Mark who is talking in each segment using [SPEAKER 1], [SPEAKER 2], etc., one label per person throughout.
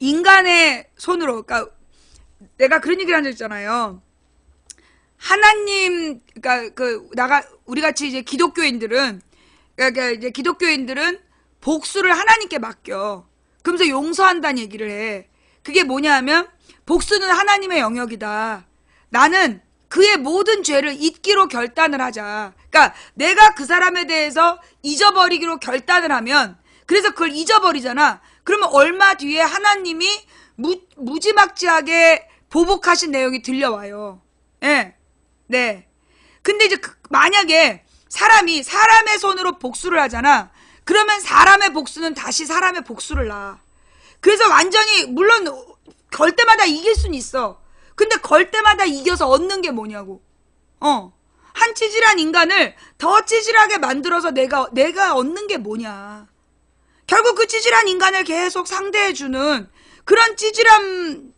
[SPEAKER 1] 인간의 손으로, 그러니까 내가 그런 얘기를 한 적 있잖아요. 하나님, 그러니까 우리 같이 이제 기독교인들은, 그러니까 이제 기독교인들은 복수를 하나님께 맡겨. 그러면서 용서한다는 얘기를 해. 그게 뭐냐면 복수는 하나님의 영역이다. 나는 그의 모든 죄를 잊기로 결단을 하자. 그러니까 내가 그 사람에 대해서 잊어버리기로 결단을 하면, 그래서 그걸 잊어버리잖아. 그러면 얼마 뒤에 하나님이 무지막지하게 보복하신 내용이 들려와요. 예. 네. 근데 이제 만약에 사람이 사람의 손으로 복수를 하잖아. 그러면 사람의 복수는 다시 사람의 복수를 놔. 그래서 완전히, 물론 걸 때마다 이길 수는 있어. 근데 걸 때마다 이겨서 얻는 게 뭐냐고. 한 찌질한 인간을 더 찌질하게 만들어서 내가 얻는 게 뭐냐. 결국 그 찌질한 인간을 계속 상대해주는 그런 찌질함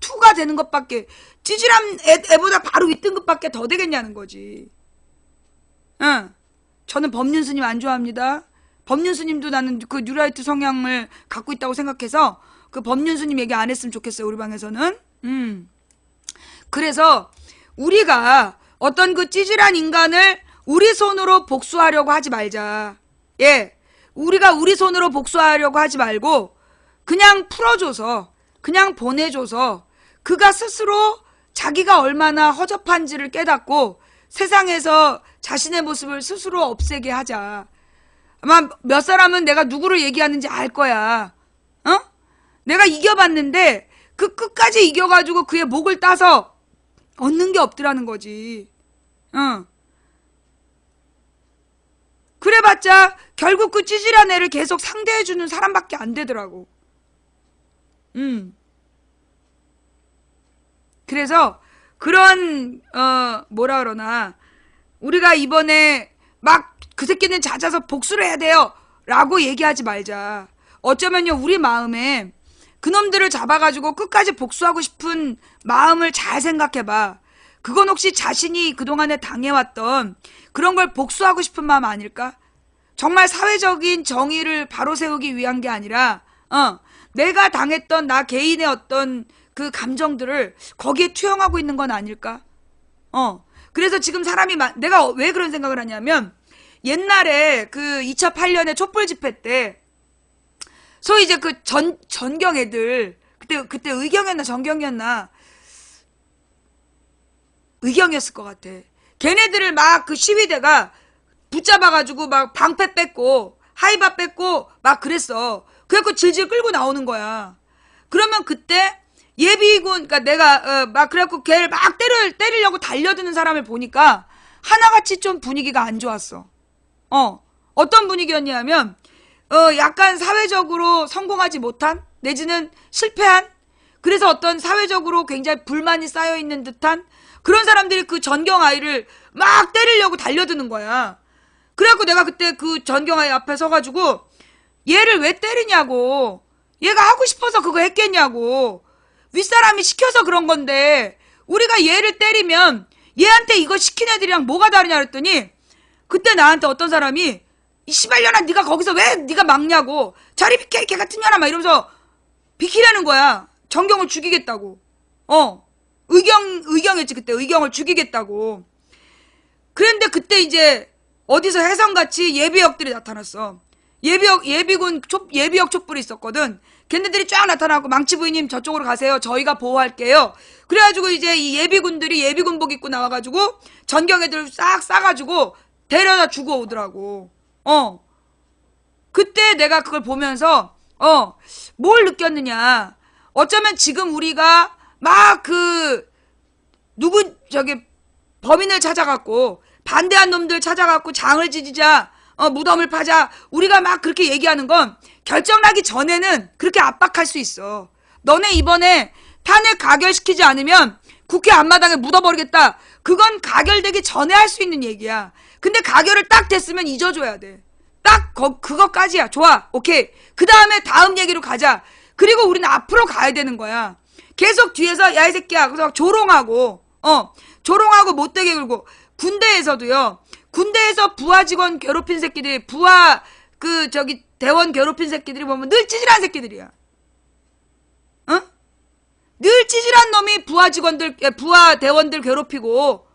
[SPEAKER 1] 2가 되는 것밖에, 찌질함 애보다 바로 윗등급밖에 더 되겠냐는 거지. 저는 법륜 스님 안 좋아합니다. 법륜 스님도 나는 그 뉴라이트 성향을 갖고 있다고 생각해서 그 법륜 스님 얘기 안 했으면 좋겠어요, 우리 방에서는. 그래서 우리가 어떤 그 찌질한 인간을 우리 손으로 복수하려고 하지 말자. 예. 우리가 우리 손으로 복수하려고 하지 말고 그냥 풀어줘서, 그냥 보내줘서 그가 스스로 자기가 얼마나 허접한지를 깨닫고 세상에서 자신의 모습을 스스로 없애게 하자. 아마 몇 사람은 내가 누구를 얘기하는지 알 거야. 내가 이겨봤는데 그 끝까지 이겨가지고 그의 목을 따서 얻는 게 없더라는 거지. 그래봤자 결국 그 찌질한 애를 계속 상대해주는 사람밖에 안 되더라고. 그래서 그런 뭐라 그러나, 우리가 이번에 막 그 새끼는 잦아서 복수를 해야 돼요 라고 얘기하지 말자. 어쩌면요, 우리 마음에 그놈들을 잡아가지고 끝까지 복수하고 싶은 마음을 잘 생각해봐. 그건 혹시 자신이 그동안에 당해왔던 그런 걸 복수하고 싶은 마음 아닐까? 정말 사회적인 정의를 바로 세우기 위한 게 아니라 내가 당했던 나 개인의 어떤 그 감정들을 거기에 투영하고 있는 건 아닐까? 그래서 지금 사람이 내가 왜 그런 생각을 하냐면, 옛날에 그 2008년에 촛불 집회 때 소위 이제 그 전경 애들, 그때 의경이었나 전경이었나, 의경이었을 것 같아. 걔네들을 막 그 시위대가 붙잡아가지고 막 방패 뺏고 하이바 뺏고 막 그랬어. 그래갖고 질질 끌고 나오는 거야. 그러면 그때 예비군, 그러니까 내가 막 그래갖고 걔를 막 때리려고 달려드는 사람을 보니까 하나같이 좀 분위기가 안 좋았어. 어떤 분위기였냐면 약간 사회적으로 성공하지 못한, 내지는 실패한, 그래서 어떤 사회적으로 굉장히 불만이 쌓여있는 듯한 그런 사람들이 그 전경아이를 막 때리려고 달려드는 거야. 그래갖고 내가 그때 그 전경아이 앞에 서가지고 얘를 왜 때리냐고, 얘가 하고 싶어서 그거 했겠냐고, 윗사람이 시켜서 그런 건데 우리가 얘를 때리면 얘한테 이거 시킨 애들이랑 뭐가 다르냐 그랬더니, 그때 나한테 어떤 사람이 이 씨발년아 네가 거기서 왜 네가 막냐고, 자리 비켜 개 같은 년아 막 이러면서 비키라는 거야. 전경을 죽이겠다고. 의경했지 그때. 의경을 죽이겠다고. 그런데 그때 이제 어디서 혜성같이 예비역들이 나타났어. 예비역 촛불이 있었거든. 걔네들이 쫙 나타나고, 망치 부인님 저쪽으로 가세요, 저희가 보호할게요. 그래가지고 이제 이 예비군들이 예비군복 입고 나와가지고 전경 애들 싹 싸가지고 데려다 주고 오더라고. 그때 내가 그걸 보면서 뭘 느꼈느냐, 어쩌면 지금 우리가 막 범인을 찾아갖고 반대한 놈들 찾아갖고 장을 지지자, 무덤을 파자, 우리가 막 그렇게 얘기하는 건 결정나기 전에는 그렇게 압박할 수 있어. 너네 이번에 탄핵 가결시키지 않으면 국회 앞마당에 묻어버리겠다. 그건 가결되기 전에 할 수 있는 얘기야. 근데 가결을 딱 됐으면 잊어줘야 돼. 딱 그거까지야. 좋아, 오케이. 그 다음에 다음 얘기로 가자. 그리고 우리는 앞으로 가야 되는 거야. 계속 뒤에서 야 이 새끼야 그래서 조롱하고 못되게 굴고. 군대에서도요, 군대에서 부하 직원 괴롭힌 새끼들이, 부하 대원 괴롭힌 새끼들이 보면 늘 찌질한 새끼들이야. 부하 직원들, 부하 대원들 괴롭히고,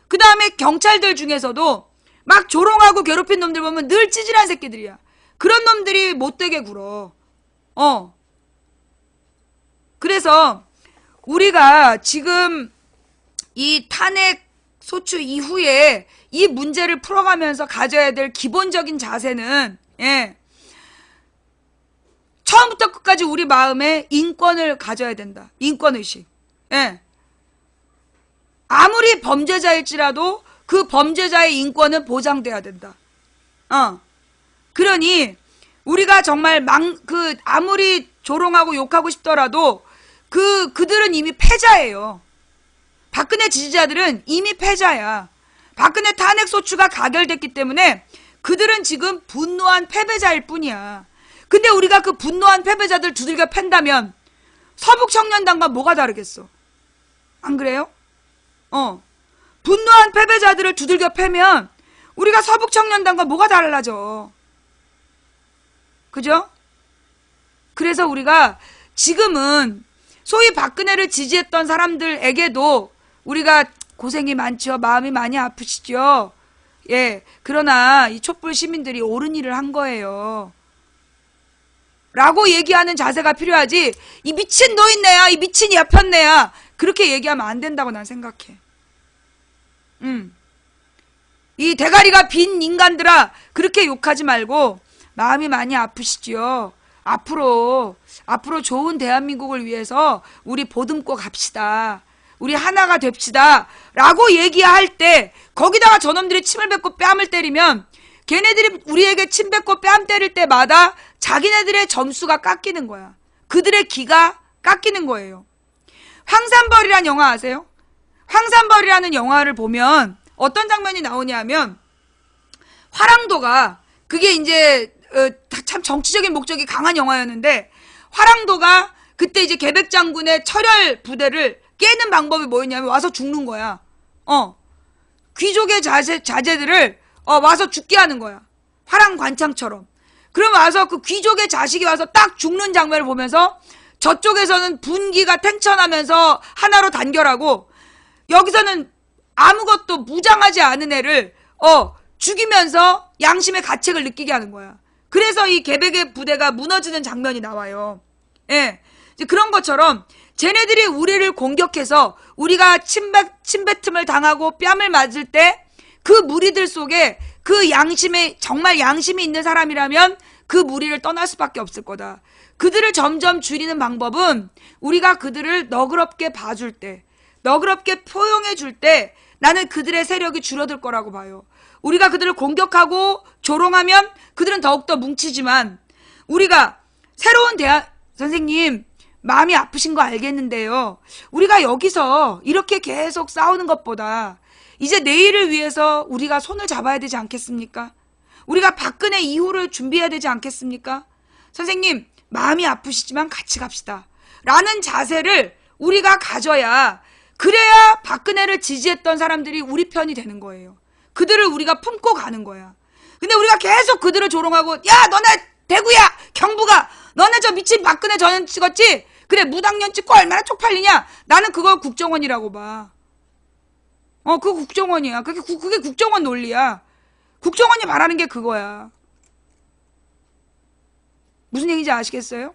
[SPEAKER 1] 그 다음에 경찰들 중에서도 막 조롱하고 괴롭힌 놈들 보면 늘 찌질한 새끼들이야. 그런 놈들이 못되게 굴어. 그래서 우리가 지금 이 탄핵 소추 이후에 이 문제를 풀어가면서 가져야 될 기본적인 자세는, 처음부터 끝까지 우리 마음에 인권을 가져야 된다. 인권의식. 아무리 범죄자일지라도 그 범죄자의 인권은 보장돼야 된다. 그러니 우리가 정말 아무리 조롱하고 욕하고 싶더라도 그들은 이미 패자예요. 박근혜 지지자들은 이미 패자야. 박근혜 탄핵 소추가 가결됐기 때문에 그들은 지금 분노한 패배자일 뿐이야. 근데 우리가 그 분노한 패배자들 두들겨 팬다면 서북청년단과 뭐가 다르겠어? 안 그래요? 분노한 패배자들을 두들겨 패면 우리가 서북청년단과 뭐가 달라져? 그죠? 그래서 우리가 지금은 소위 박근혜를 지지했던 사람들에게도 우리가 고생이 많죠. 마음이 많이 아프시죠. 그러나 이 촛불 시민들이 옳은 일을 한 거예요. 라고 얘기하는 자세가 필요하지. 이 미친 노인네야, 이 미친 야편네야, 그렇게 얘기하면 안 된다고 난 생각해. 이 대가리가 빈 인간들아, 그렇게 욕하지 말고 마음이 많이 아프시지요. 앞으로 좋은 대한민국을 위해서 우리 보듬고 갑시다. 우리 하나가 됩시다. 라고 얘기할 때 거기다가 저놈들이 침을 뱉고 뺨을 때리면 걔네들이 우리에게 침 뱉고 뺨 때릴 때마다 자기네들의 점수가 깎이는 거야. 그들의 기가 깎이는 거예요. 황산벌이란 영화 아세요? 황산벌이라는 영화를 보면 어떤 장면이 나오냐면 화랑도가, 그게 이제 참 정치적인 목적이 강한 영화였는데, 화랑도가 그때 이제 계백 장군의 철혈 부대를 깨는 방법이 뭐였냐면 와서 죽는 거야. 귀족의 자제들을 와서 죽게 하는 거야. 화랑 관창처럼. 그럼 와서 그 귀족의 자식이 와서 딱 죽는 장면을 보면서 저쪽에서는 분기가 탱천하면서 하나로 단결하고, 여기서는 아무것도 무장하지 않은 애를 죽이면서 양심의 가책을 느끼게 하는 거야. 그래서 이 계백의 부대가 무너지는 장면이 나와요. 그런 것처럼 쟤네들이 우리를 공격해서 우리가 침뱉음을 당하고 뺨을 맞을 때 그 무리들 속에 그 정말 양심이 있는 사람이라면 그 무리를 떠날 수밖에 없을 거다. 그들을 점점 줄이는 방법은 우리가 그들을 너그럽게 봐줄 때, 너그럽게 포용해 줄 때 나는 그들의 세력이 줄어들 거라고 봐요. 우리가 그들을 공격하고 조롱하면 그들은 더욱더 뭉치지만, 우리가 새로운 선생님 마음이 아프신 거 알겠는데요, 우리가 여기서 이렇게 계속 싸우는 것보다 이제 내일을 위해서 우리가 손을 잡아야 되지 않겠습니까? 우리가 박근혜 이후를 준비해야 되지 않겠습니까? 선생님 마음이 아프시지만 같이 갑시다 라는 자세를 우리가 가져야, 그래야 박근혜를 지지했던 사람들이 우리 편이 되는 거예요. 그들을 우리가 품고 가는 거야. 근데 우리가 계속 그들을 조롱하고, 야 너네 대구야 경부가 너네 저 미친 박근혜 전 찍었지? 그래 무당년 찍고 얼마나 쪽팔리냐? 나는 그걸 국정원이라고 봐. 그거 국정원이야. 그게 국정원 논리야. 국정원이 말하는 게 그거야. 무슨 얘기인지 아시겠어요?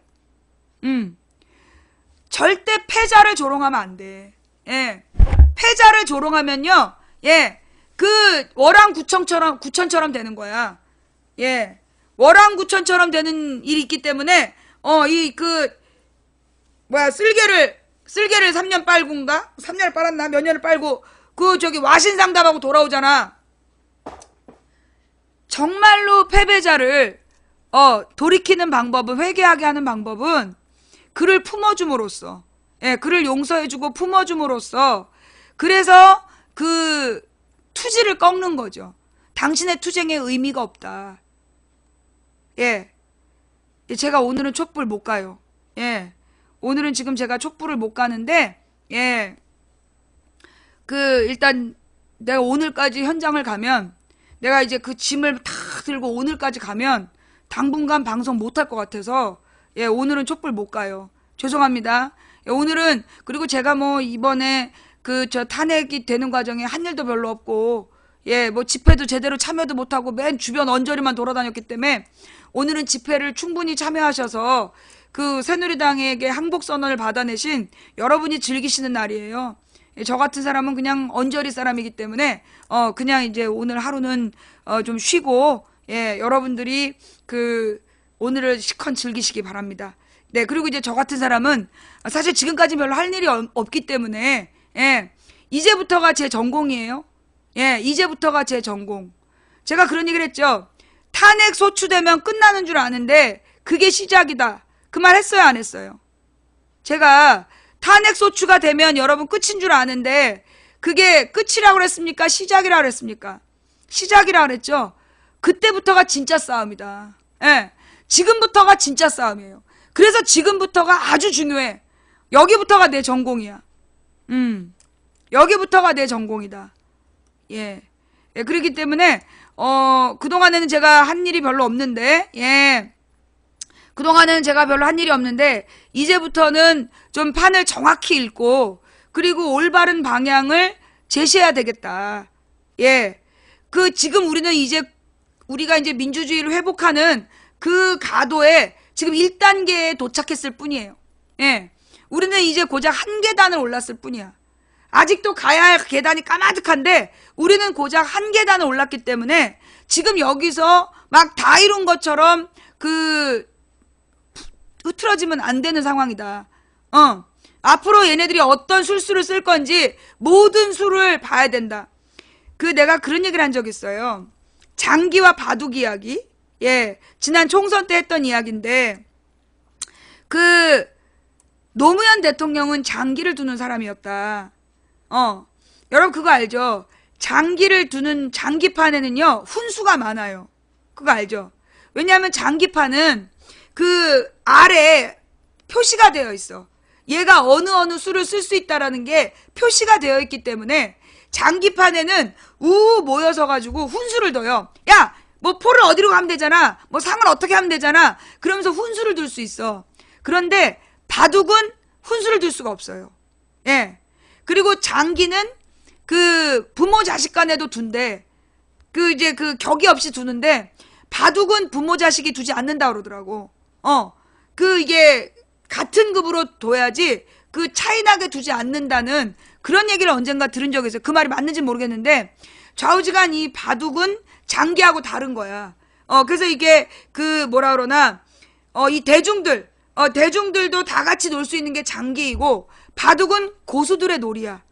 [SPEAKER 1] 절대 패자를 조롱하면 안 돼. 패자를 조롱하면요, 그 월왕구천처럼 되는 거야. 월왕구천처럼 되는 일이 있기 때문에 쓸개를 3년 빨고인가? 3년을 빨았나? 몇 년을 빨고 와신상담하고 돌아오잖아. 정말로 패배자를 돌이키는 방법은, 회개하게 하는 방법은 그를 품어줌으로써, 그를 용서해주고 품어줌으로써, 그래서 그 투지를 꺾는 거죠. 당신의 투쟁에 의미가 없다. 제가 오늘은 촛불 못 가요. 오늘은 지금 제가 촛불을 못 가는데, 일단 내가 오늘까지 현장을 가면, 내가 이제 그 짐을 다 들고 오늘까지 가면 당분간 방송 못 할 것 같아서 오늘은 촛불 못 가요. 죄송합니다. 오늘은 그리고 제가 뭐 이번에 그 저 탄핵이 되는 과정에 한 일도 별로 없고 예, 뭐 집회도 제대로 참여도 못하고 맨 주변 언저리만 돌아다녔기 때문에 오늘은 집회를 충분히 참여하셔서 그 새누리당에게 항복 선언을 받아내신 여러분이 즐기시는 날이에요. 예, 저 같은 사람은 그냥 언저리 사람이기 때문에 그냥 이제 오늘 하루는 좀 쉬고 예, 여러분들이 그 오늘을 시컨 즐기시기 바랍니다. 네, 그리고 이제 저 같은 사람은 사실 지금까지 별로 할 일이 없기 때문에 예, 이제부터가 제 전공이에요. 예, 이제부터가 제 전공. 제가 그런 얘기를 했죠. 탄핵 소추되면 끝나는 줄 아는데 그게 시작이다. 그 말 했어요, 안 했어요? 제가 탄핵 소추가 되면 여러분 끝인 줄 아는데 그게 끝이라고 그랬습니까? 시작이라고 그랬습니까? 시작이라고 그랬죠. 그때부터가 진짜 싸움이다. 예, 지금부터가 진짜 싸움이에요. 그래서 지금부터가 아주 중요해. 여기부터가 내 전공이야. 여기부터가 내 전공이다. 예. 예, 그렇기 때문에 그동안에는 제가 한 일이 별로 없는데 예. 그동안에는 제가 별로 한 일이 없는데 이제부터는 좀 판을 정확히 읽고 그리고 올바른 방향을 제시해야 되겠다. 예. 그 지금 우리가 이제 민주주의를 회복하는 그 가도에 지금 1단계에 도착했을 뿐이에요. 예. 우리는 이제 고작 한 계단을 올랐을 뿐이야. 아직도 가야 할 계단이 까마득한데 우리는 고작 한 계단을 올랐기 때문에 지금 여기서 막 다 이룬 것처럼 흐트러지면 안 되는 상황이다. 앞으로 얘네들이 어떤 술수를 쓸 건지 모든 수를 봐야 된다. 내가 그런 얘기를 한 적 있어요. 장기와 바둑 이야기. 예, 지난 총선 때 했던 이야기인데 노무현 대통령은 장기를 두는 사람이었다. 여러분 그거 알죠? 장기를 두는 장기판에는요 훈수가 많아요. 그거 알죠? 왜냐하면 장기판은 그 아래에 표시가 되어 있어. 얘가 어느 수를 쓸 수 있다라는 게 표시가 되어 있기 때문에 장기판에는 모여서 가지고 훈수를 둬요. 야, 뭐 포를 어디로 가면 되잖아. 뭐 상을 어떻게 하면 되잖아. 그러면서 훈수를 둘 수 있어. 그런데 바둑은 훈수를 둘 수가 없어요. 예. 그리고 장기는 부모 자식 간에도 둔대. 이제 격이 없이 두는데 바둑은 부모 자식이 두지 않는다 그러더라고. 이게 같은 급으로 둬야지 차이나게 두지 않는다는 그런 얘기를 언젠가 들은 적이 있어요. 그 말이 맞는지 모르겠는데 좌우지간 이 바둑은 장기하고 다른 거야. 그래서 이게 뭐라 그러나 이 대중들도 다 같이 놀 수 있는 게 장기이고 바둑은 고수들의 놀이야.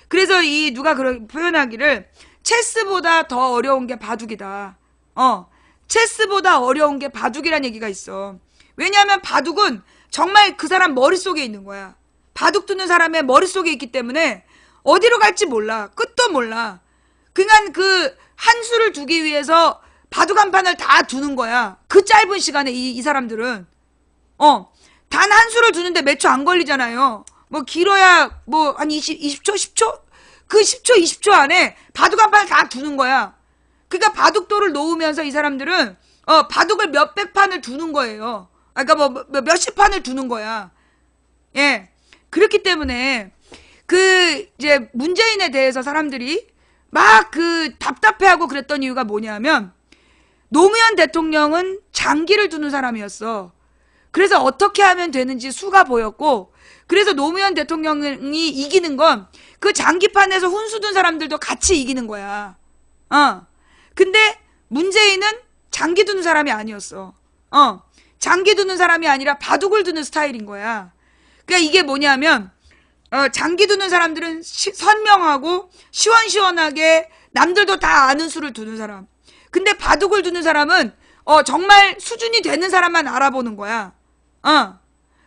[SPEAKER 1] 그래서 누가 그런 표현하기를 체스보다 더 어려운 게 바둑이다. 체스보다 어려운 게 바둑이란 얘기가 있어. 왜냐하면 바둑은 정말 그 사람 머릿속에 있는 거야. 바둑 두는 사람의 머릿속에 있기 때문에 어디로 갈지 몰라. 끝도 몰라. 그냥 한 수를 두기 위해서 바둑 한 판을 다 두는 거야. 그 짧은 시간에 이 사람들은. 단 한 수를 두는데 몇 초 안 걸리잖아요. 뭐 길어야 뭐 한 20초? 10초? 그 10초, 20초 안에 바둑 한 판을 다 두는 거야. 그러니까 바둑돌을 놓으면서 이 사람들은 바둑을 몇백 판을 두는 거예요. 그러니까 뭐 몇십 판을 두는 거야. 예. 그렇기 때문에 이제 문재인에 대해서 사람들이 막 답답해하고 그랬던 이유가 뭐냐면 노무현 대통령은 장기를 두는 사람이었어. 그래서 어떻게 하면 되는지 수가 보였고 그래서 노무현 대통령이 이기는 건 장기판에서 훈수 둔 사람들도 같이 이기는 거야. 근데 문재인은 장기 두는 사람이 아니었어. 장기 두는 사람이 아니라 바둑을 두는 스타일인 거야. 그러니까 이게 뭐냐면 장기 두는 사람들은 선명하고 시원시원하게 남들도 다 아는 수를 두는 사람. 근데 바둑을 두는 사람은 정말 수준이 되는 사람만 알아보는 거야.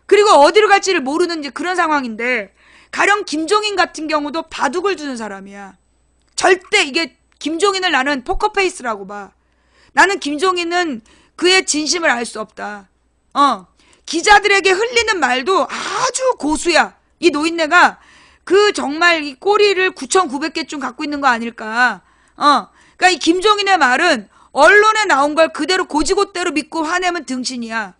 [SPEAKER 1] 그리고 어디로 갈지를 모르는 이제 그런 상황인데 가령 김종인 같은 경우도 바둑을 두는 사람이야. 절대 이게 김종인을 나는 포커페이스라고 봐. 나는 김종인은 그의 진심을 알 수 없다. 기자들에게 흘리는 말도 아주 고수야. 이 노인네가 정말 이 꼬리를 9,900개쯤 갖고 있는 거 아닐까. 그러니까 이 김종인의 말은 언론에 나온 걸 그대로 고지고대로 믿고 화내면 등신이야.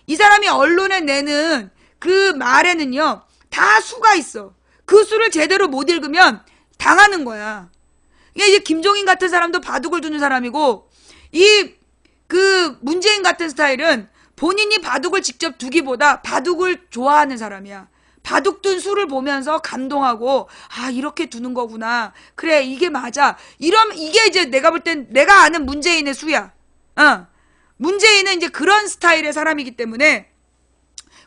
[SPEAKER 1] 이 사람이 언론에 내는 그 말에는요, 다 수가 있어. 그 수를 제대로 못 읽으면 당하는 거야. 이게 김종인 같은 사람도 바둑을 두는 사람이고, 그 문재인 같은 스타일은 본인이 바둑을 직접 두기보다 바둑을 좋아하는 사람이야. 바둑 둔 수를 보면서 감동하고, 아, 이렇게 두는 거구나. 그래, 이게 맞아. 이러면, 이게 이제 내가 볼 땐 내가 아는 문재인의 수야. 문재인은 이제 그런 스타일의 사람이기 때문에.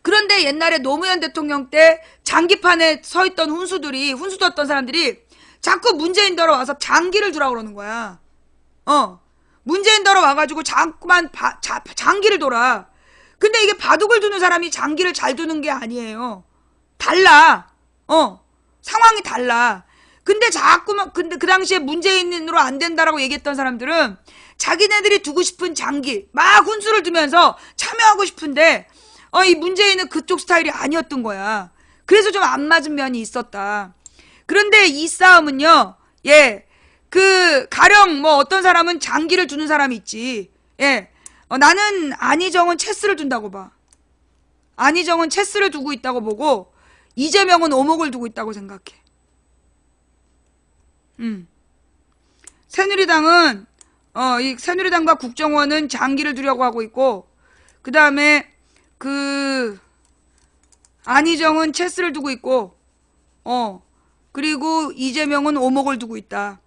[SPEAKER 1] 그런데 옛날에 노무현 대통령 때 장기판에 서 있던 훈수 뒀던 사람들이 자꾸 문재인더러 와서 장기를 두라고 그러는 거야. 문재인더러 와가지고 자꾸만 장기를 돌아. 근데 이게 바둑을 두는 사람이 장기를 잘 두는 게 아니에요. 달라. 상황이 달라. 근데 자꾸만, 근데 그 당시에 문재인으로 안 된다라고 얘기했던 사람들은 자기네들이 두고 싶은 장기, 막 훈수를 두면서 참여하고 싶은데, 이 문재인은 그쪽 스타일이 아니었던 거야. 그래서 좀 안 맞은 면이 있었다. 그런데 이 싸움은요, 가령 뭐 어떤 사람은 장기를 두는 사람이 있지. 나는 안희정은 체스를 둔다고 봐. 안희정은 체스를 두고 있다고 보고, 이재명은 오목을 두고 있다고 생각해. 새누리당은, 이 새누리당과 국정원은 장기를 두려고 하고 있고, 그 다음에, 안희정은 체스를 두고 있고, 그리고 이재명은 오목을 두고 있다.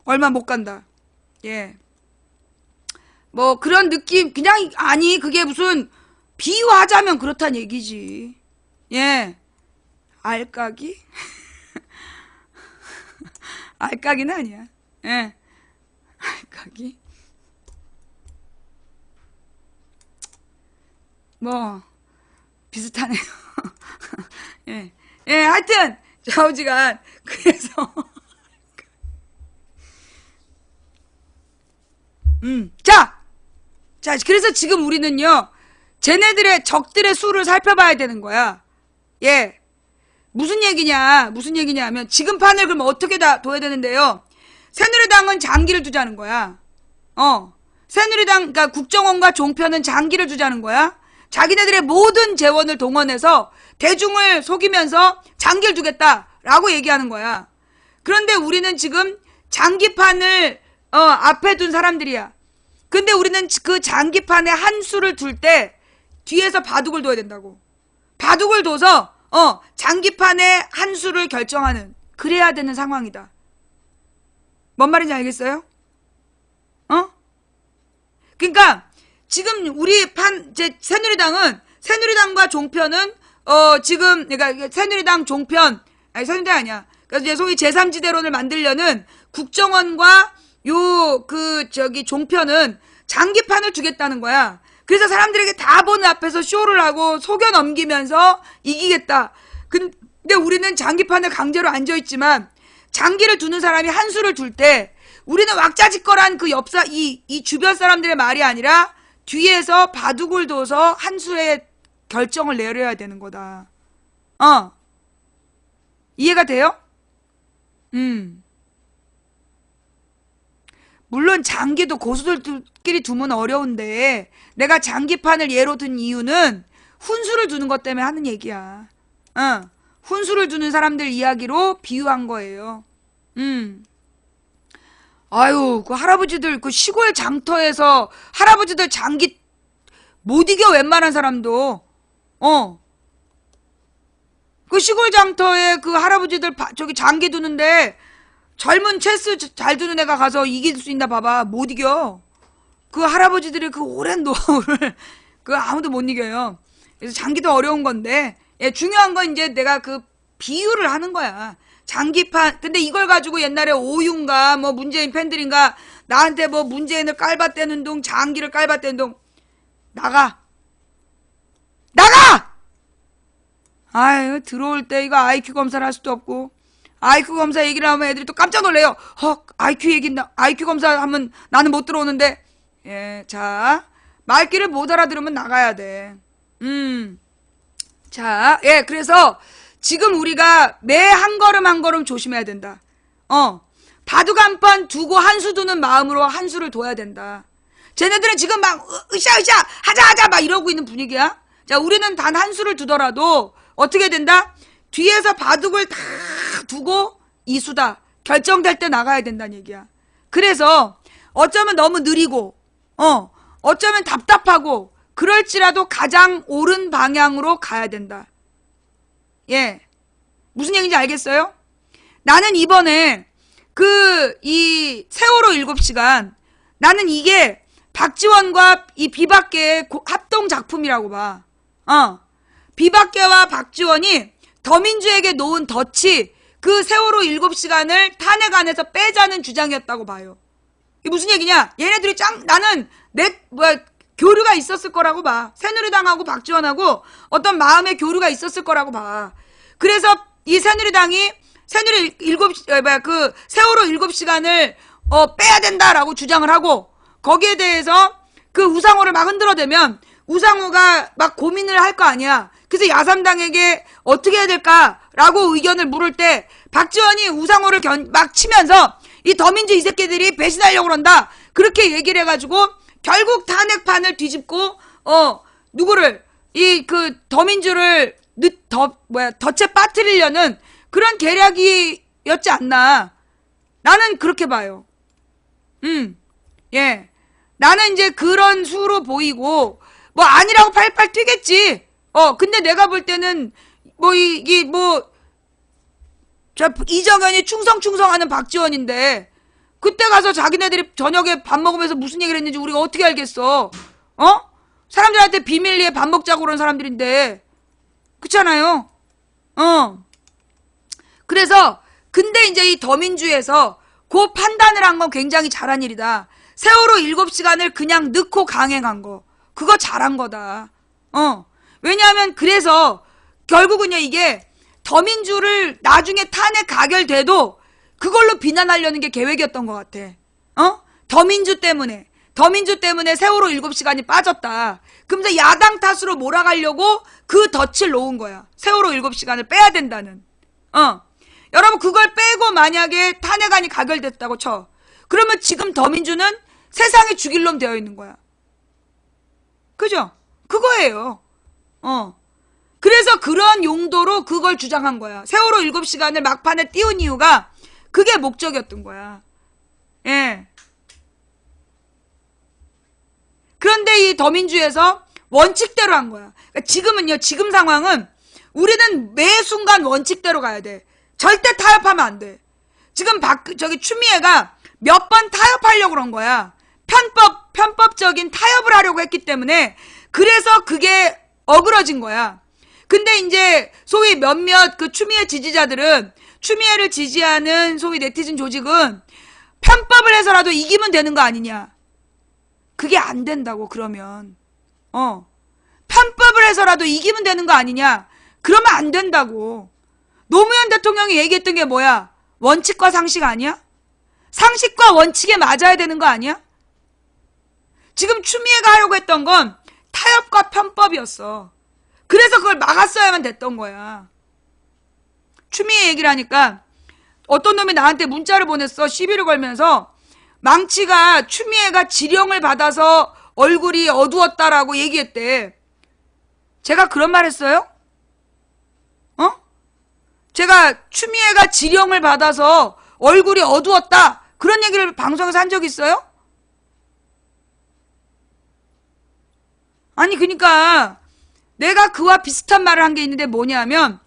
[SPEAKER 1] 얼마 못 간다. 뭐, 그런 느낌, 그냥, 아니, 그게 무슨, 비유하자면 그렇단 얘기지. 알까기? 알까기는 아니야. 알까기? 뭐, 비슷하네요. 하여튼, 좌우지간, 그래서, 자, 그래서 지금 우리는요, 쟤네들의 적들의 수를 살펴봐야 되는 거야. 무슨 얘기냐 하면, 지금 판을 그럼 어떻게 둬야 되는데요? 새누리당은 장기를 두자는 거야. 새누리당, 그러니까 국정원과 종편은 장기를 두자는 거야. 자기네들의 모든 재원을 동원해서 대중을 속이면서 장기를 두겠다라고 얘기하는 거야. 그런데 우리는 지금 장기판을 앞에 둔 사람들이야. 근데 우리는 그 장기판에 한 수를 둘 때 뒤에서 바둑을 둬야 된다고. 바둑을 둬서 장기판에 한 수를 결정하는, 그래야 되는 상황이다. 뭔 말인지 알겠어요? 그러니까 지금 우리 새누리당과 종편은 지금 그러니까 새누리당 종편, 아니 새누리당 아니야. 그래서 이제 소위 제3지대론을 만들려는 국정원과 종편은 장기판을 두겠다는 거야. 그래서 사람들에게 다 보는 앞에서 쇼를 하고 속여 넘기면서 이기겠다. 근데 우리는 장기판에 강제로 앉아있지만, 장기를 두는 사람이 한 수를 둘 때 우리는 왁자지껄한 그 이 주변 사람들의 말이 아니라 뒤에서 바둑을 둬서 한 수의 결정을 내려야 되는 거다. 이해가 돼요? 물론 장기도 고수들끼리 두면 어려운데, 내가 장기판을 예로 든 이유는 훈수를 두는 것 때문에 하는 얘기야. 훈수를 두는 사람들 이야기로 비유한 거예요. 아유, 그 할아버지들, 그 시골 장터에서 할아버지들 장기 못 이겨, 웬만한 사람도. 그 시골 장터에 그 할아버지들 저기 장기 두는데 젊은 체스 잘 두는 애가 가서 이길 수 있나 봐봐. 못 이겨. 그 할아버지들이 그 오랜 노하우를 그 아무도 못 이겨요. 그래서 장기도 어려운 건데, 중요한 건 이제 내가 그 비유를 하는 거야. 장기판. 근데 이걸 가지고 옛날에 오윤가 뭐 문재인 팬들인가 나한테 뭐 문재인을 깔봤대는 둥, 장기를 깔봤대는 둥. 나가! 아유, 들어올 때 이거 IQ 검사를 할 수도 없고, IQ 검사 얘기를 하면 애들이 또 깜짝 놀래요. IQ 검사 하면 나는 못 들어오는데. 자, 말귀를 못 알아들으면 나가야 돼. 자, 그래서 지금 우리가 매 한 걸음 한 걸음 조심해야 된다. 바둑 한 판 두고 한 수 두는 마음으로 한 수를 둬야 된다. 쟤네들은 지금 막 으쌰 하자 막 이러고 있는 분위기야. 자, 우리는 단 한 수를 두더라도 어떻게 된다? 뒤에서 바둑을 다 두고 이수다. 결정될 때 나가야 된다는 얘기야. 그래서 어쩌면 너무 느리고 어쩌면 답답하고 그럴지라도 가장 옳은 방향으로 가야 된다. 예. 무슨 얘기인지 알겠어요? 나는 이번에 이 세월호 7시간 나는 이게 박지원과 이 비박계의 합동 작품이라고 봐. 비박계와 박지원이 더민주에게 놓은 덫이 그 세월호 7시간을 탄핵 안에서 빼자는 주장이었다고 봐요. 이게 무슨 얘기냐? 얘네들이 나는 교류가 있었을 거라고 봐. 새누리당하고 박지원하고 어떤 마음의 교류가 있었을 거라고 봐. 그래서 이 새누리당이 세월호 7시간을 빼야 된다라고 주장을 하고 거기에 대해서 그 우상호를 막 흔들어대면 우상호가 막 고민을 할 거 아니야. 그래서 야삼당에게 어떻게 해야 될까라고 의견을 물을 때 박지원이 우상호를 막 치면서 이 더민주 이 새끼들이 배신하려고 그런다. 그렇게 얘기를 해가지고 결국 탄핵판을 뒤집고 누구를 더민주를 덫에 빠뜨리려는 그런 계략이었지 않나. 나는 그렇게 봐요. 예. 나는 이제 그런 수로 보이고 뭐 아니라고 팔팔 뛰겠지. 근데 내가 볼 때는 이정현이 충성하는 박지원인데 그때 가서 자기네들이 저녁에 밥 먹으면서 무슨 얘기를 했는지 우리가 어떻게 알겠어? 사람들한테 비밀리에 밥 먹자고 그런 사람들인데 그렇잖아요. 그래서 근데 이제 이 더민주에서 그 판단을 한 건 굉장히 잘한 일이다. 세월호 7시간을 그냥 넣고 강행한 거. 그거 잘한 거다. 왜냐하면 그래서 결국은요 이게 더민주를 나중에 탄핵 가결돼도 그걸로 비난하려는 게 계획이었던 것 같아. 더민주 때문에 세월호 7시간이 빠졌다. 그러면서 야당 탓으로 몰아가려고 그 덫을 놓은 거야. 세월호 7시간을 빼야 된다는. 여러분 그걸 빼고 만약에 탄핵안이 가결됐다고 쳐. 그러면 지금 더민주는 세상에 죽일 놈 되어 있는 거야. 그죠? 그거예요. 그래서 그런 용도로 그걸 주장한 거야. 세월호 7시간을 막판에 띄운 이유가 그게 목적이었던 거야. 예. 그런데 이 더민주에서 원칙대로 한 거야. 그러니까 지금은요, 지금 상황은 우리는 매 순간 원칙대로 가야 돼. 절대 타협하면 안 돼. 지금 추미애가 몇 번 타협하려고 그런 거야. 편법적인 타협을 하려고 했기 때문에 그래서 그게 어그러진 거야. 근데 이제 소위 몇몇 그 추미애 지지자들은 추미애를 지지하는 소위 네티즌 조직은 편법을 해서라도 이기면 되는 거 아니냐. 그게 안 된다고 그러면. 편법을 해서라도 이기면 되는 거 아니냐. 그러면 안 된다고. 노무현 대통령이 얘기했던 게 뭐야? 원칙과 상식 아니야? 상식과 원칙에 맞아야 되는 거 아니야? 지금 추미애가 하려고 했던 건 타협과 편법이었어. 그래서 그걸 막았어야만 됐던 거야. 추미애 얘기를 하니까 어떤 놈이 나한테 문자를 보냈어. 시비를 걸면서 망치가 추미애가 지령을 받아서 얼굴이 어두웠다라고 얘기했대. 제가 그런 말 했어요? 제가 추미애가 지령을 받아서 얼굴이 어두웠다. 그런 얘기를 방송에서 한 적 있어요? 아니 그러니까 내가 그와 비슷한 말을 한 게 있는데 뭐냐면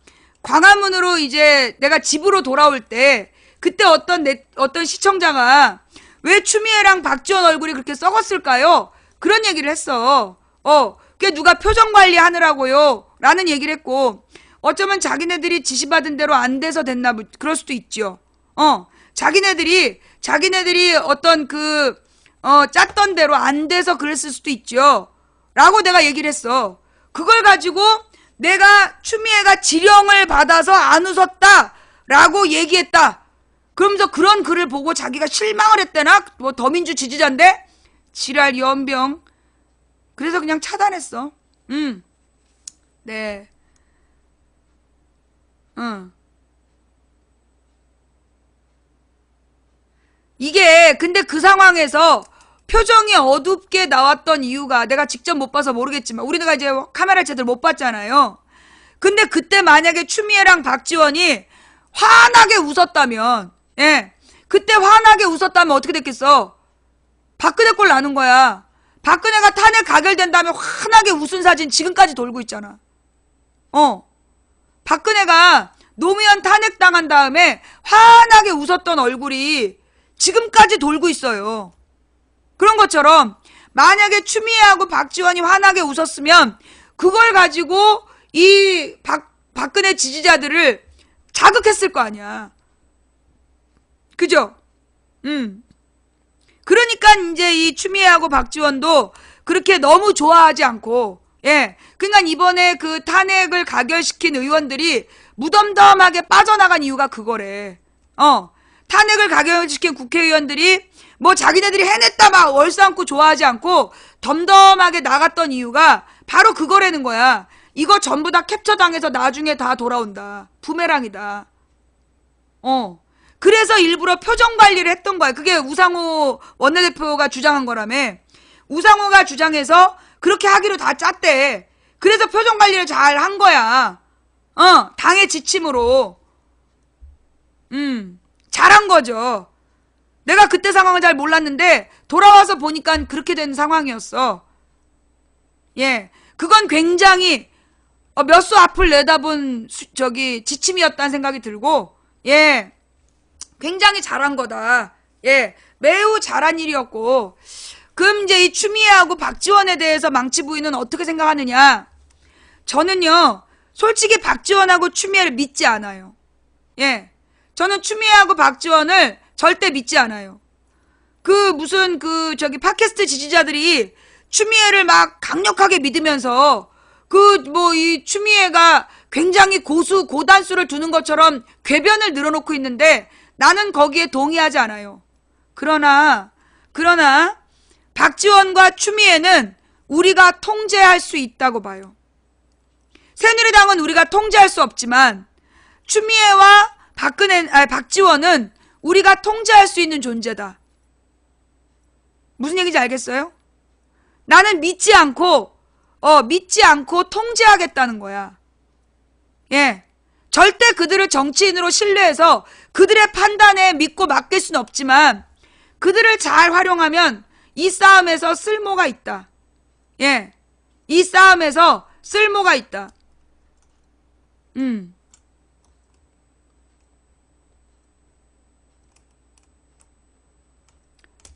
[SPEAKER 1] 광화문으로 이제 내가 집으로 돌아올 때 그때 어떤 시청자가 왜 추미애랑 박지원 얼굴이 그렇게 썩었을까요? 그런 얘기를 했어. 그게 누가 표정 관리하느라고요 라는 얘기를 했고 어쩌면 자기네들이 지시받은 대로 안 돼서 됐나 그럴 수도 있죠. 자기네들이 어떤 짰던 대로 안 돼서 그랬을 수도 있죠. 라고 내가 얘기를 했어. 그걸 가지고 내가 추미애가 지령을 받아서 안 웃었다 라고 얘기했다. 그러면서 그런 글을 보고 자기가 실망을 했대나? 뭐 더민주 지지자인데? 지랄 연병. 그래서 그냥 차단했어. 네. 이게 근데 그 상황에서 표정이 어둡게 나왔던 이유가 내가 직접 못 봐서 모르겠지만 우리가 이제 카메라 제대로 못 봤잖아요. 근데 그때 만약에 추미애랑 박지원이 환하게 웃었다면, 예, 그때 환하게 웃었다면 어떻게 됐겠어? 박근혜 꼴 나는 거야. 박근혜가 탄핵 가결된 다음에 환하게 웃은 사진 지금까지 돌고 있잖아. 박근혜가 노무현 탄핵당한 다음에 환하게 웃었던 얼굴이 지금까지 돌고 있어요. 그런 것처럼 만약에 추미애하고 박지원이 환하게 웃었으면 그걸 가지고 이 박근혜 지지자들을 자극했을 거 아니야. 그죠? 그러니까 이제 이 추미애하고 박지원도 그렇게 너무 좋아하지 않고, 예. 그러니까 이번에 그 탄핵을 가결시킨 의원들이 무덤덤하게 빠져나간 이유가 그거래. 탄핵을 가결시킨 국회의원들이 뭐 자기네들이 해냈다 막 월삼고 좋아하지 않고 덤덤하게 나갔던 이유가 바로 그거라는 거야. 이거 전부 다 캡처당해서 나중에 다 돌아온다. 부메랑이다. 그래서 일부러 표정 관리를 했던 거야. 그게 우상호 원내대표가 주장한 거라며. 우상호가 주장해서 그렇게 하기로 다 짰대. 그래서 표정 관리를 잘 한 거야. 당의 지침으로. 잘한 거죠. 내가 그때 상황을 잘 몰랐는데 돌아와서 보니까 그렇게 된 상황이었어. 예, 그건 굉장히 몇 수 앞을 내다본 지침이었다는 생각이 들고, 예, 굉장히 잘한 거다. 예, 매우 잘한 일이었고, 그럼 이제 이 추미애하고 박지원에 대해서 망치 부인은 어떻게 생각하느냐? 저는요, 솔직히 박지원하고 추미애를 믿지 않아요. 예, 저는 추미애하고 박지원을 절대 믿지 않아요. 팟캐스트 지지자들이 추미애를 막 강력하게 믿으면서 이 추미애가 굉장히 고단수를 두는 것처럼 궤변을 늘어놓고 있는데 나는 거기에 동의하지 않아요. 그러나 박지원과 추미애는 우리가 통제할 수 있다고 봐요. 새누리당은 우리가 통제할 수 없지만 추미애와 박지원은 우리가 통제할 수 있는 존재다. 무슨 얘기인지 알겠어요? 나는 믿지 않고 통제하겠다는 거야. 예. 절대 그들을 정치인으로 신뢰해서 그들의 판단에 믿고 맡길 수는 없지만 그들을 잘 활용하면 이 싸움에서 쓸모가 있다. 예. 이 싸움에서 쓸모가 있다.